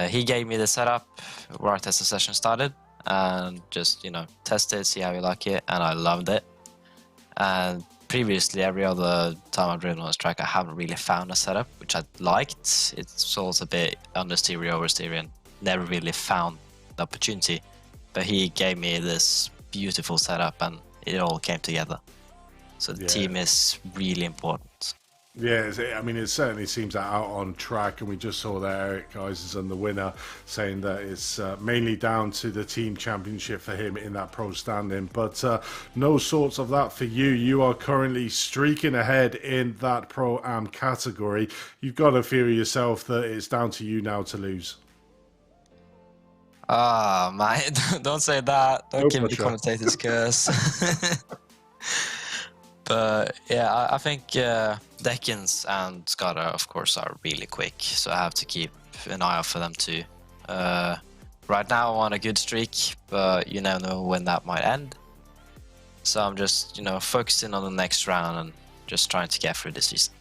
He gave me the setup right as the session started, and just, you know, test it, see how you like it, and I loved it. And previously, every other time I've driven on this track, I haven't really found a setup which I liked. It's also a bit understeery, oversteery, and never really found the opportunity. But he gave me this beautiful setup, and it all came together. So the team is really important. Yeah, I mean, it certainly seems that out on track, and we just saw that Eric Eisen, the winner, saying that it's mainly down to the team championship for him in that pro standing. But no sorts of that for you. You are currently streaking ahead in that pro-am category. You've got to feel yourself that it's down to you now to lose. Ah, man, don't say that. Don't give me the commentator's curse. But yeah, I think Dickens and Skada, of course, are really quick, so I have to keep an eye out for them too. Right now I'm on a good streak, but you never know when that might end. So I'm just, focusing on the next round and just trying to get through the season.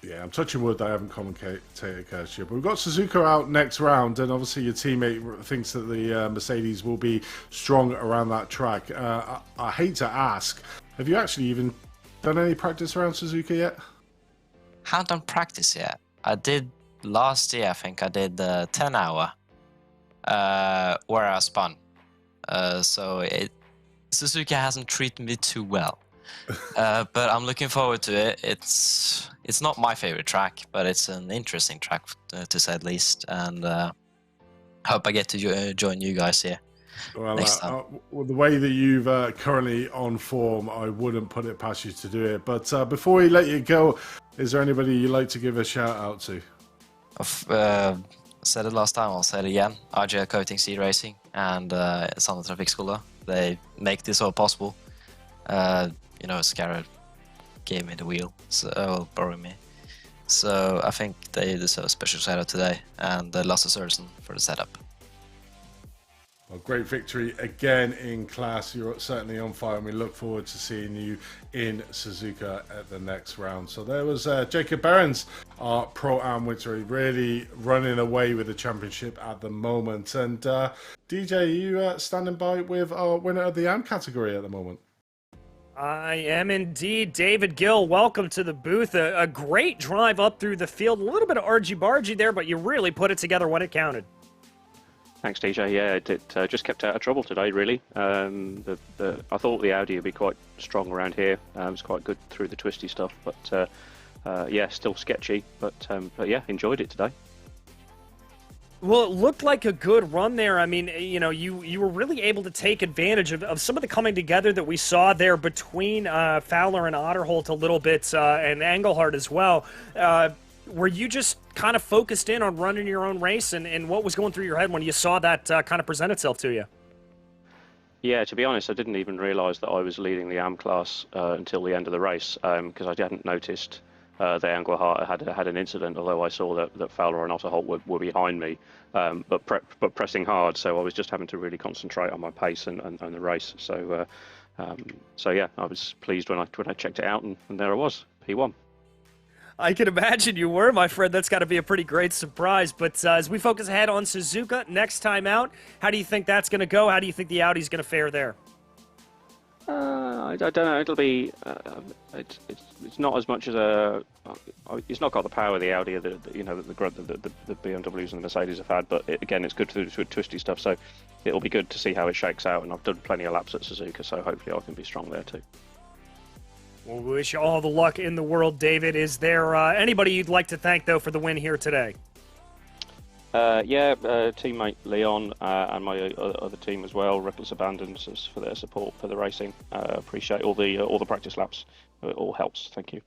Yeah, I'm touching wood that I haven't commentated curse yet. But we've got Suzuka out next round, and obviously your teammate thinks that the Mercedes will be strong around that track. I hate to ask, have you actually even done any practice around Suzuka yet? Haven't done practice yet. I did last year, I think I did the 10-hour where I spun. So Suzuka hasn't treated me too well. But I'm looking forward to it. It's not my favorite track, but it's an interesting track to say the least. And hope I get to join you guys here. Well, the way that you've currently on form, I wouldn't put it past you to do it. But before we let you go, is there anybody you'd like to give a shout out to? I've said it last time, I'll say it again. ARL Coating Seed Racing and Sandra Trafikkskola. They make this all possible. Scarrett gave me the wheel, so borrowed me. So I think they deserve a special shout out today, and Lasse Sørensen for the setup. Well, great victory again in class. You're certainly on fire, and we look forward to seeing you in Suzuka at the next round. So there was Jacob Behrens, our Pro-Am winner, really running away with the championship at the moment. And DJ, are you standing by with our winner of the AM category at the moment? I am indeed. David Gill, welcome to the booth. A great drive up through the field. A little bit of argy-bargy there, but you really put it together when it counted. Thanks, DJ. Yeah, it just kept out of trouble today, really. I thought the Audi would be quite strong around here. It's quite good through the twisty stuff, but yeah, still sketchy. But yeah, enjoyed it today. Well, it looked like a good run there. I mean, you were really able to take advantage of some of the coming together that we saw there between Fowler and Otterholt a little bit, and Engelhardt as well. Were you just kind of focused in on running your own race, and what was going through your head when you saw that kind of present itself to you? Yeah, to be honest, I didn't even realise that I was leading the AM class until the end of the race, because I hadn't noticed that Engelhardt had an incident, although I saw that Fowler and Otterholt were behind me, but pressing hard, so I was just having to really concentrate on my pace and the race. So yeah, I was pleased when I checked it out, and there I was, P1. I can imagine you were, my friend. That's got to be a pretty great surprise. But as we focus ahead on Suzuka next time out, how do you think that's going to go? How do you think the Audi's going to fare there? I don't know. It'll be. It's not as much as a. It's not got the power of the Audi, the BMWs and the Mercedes have had. But again, it's good through twisty stuff. So it'll be good to see how it shakes out. And I've done plenty of laps at Suzuka, so hopefully I can be strong there too. Well, we wish you all the luck in the world, David. Is there anybody you'd like to thank, though, for the win here today? Teammate Leon and my other team as well, Reckless Abandons, for their support for the racing. Appreciate all the practice laps. It all helps. Thank you.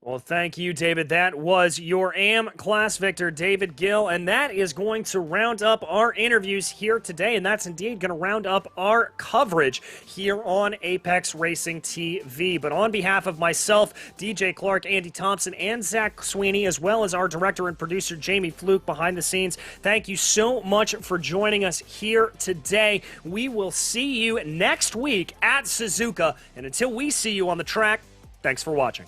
Well, thank you, David. That was your AM class victor, David Gill, and that is going to round up our interviews here today, and that's indeed going to round up our coverage here on Apex Racing TV. But on behalf of myself, DJ Clark, Andy Thompson, and Zach Sweeney, as well as our director and producer, Jamie Fluke, behind the scenes, thank you so much for joining us here today. We will see you next week at Suzuka, and until we see you on the track, thanks for watching.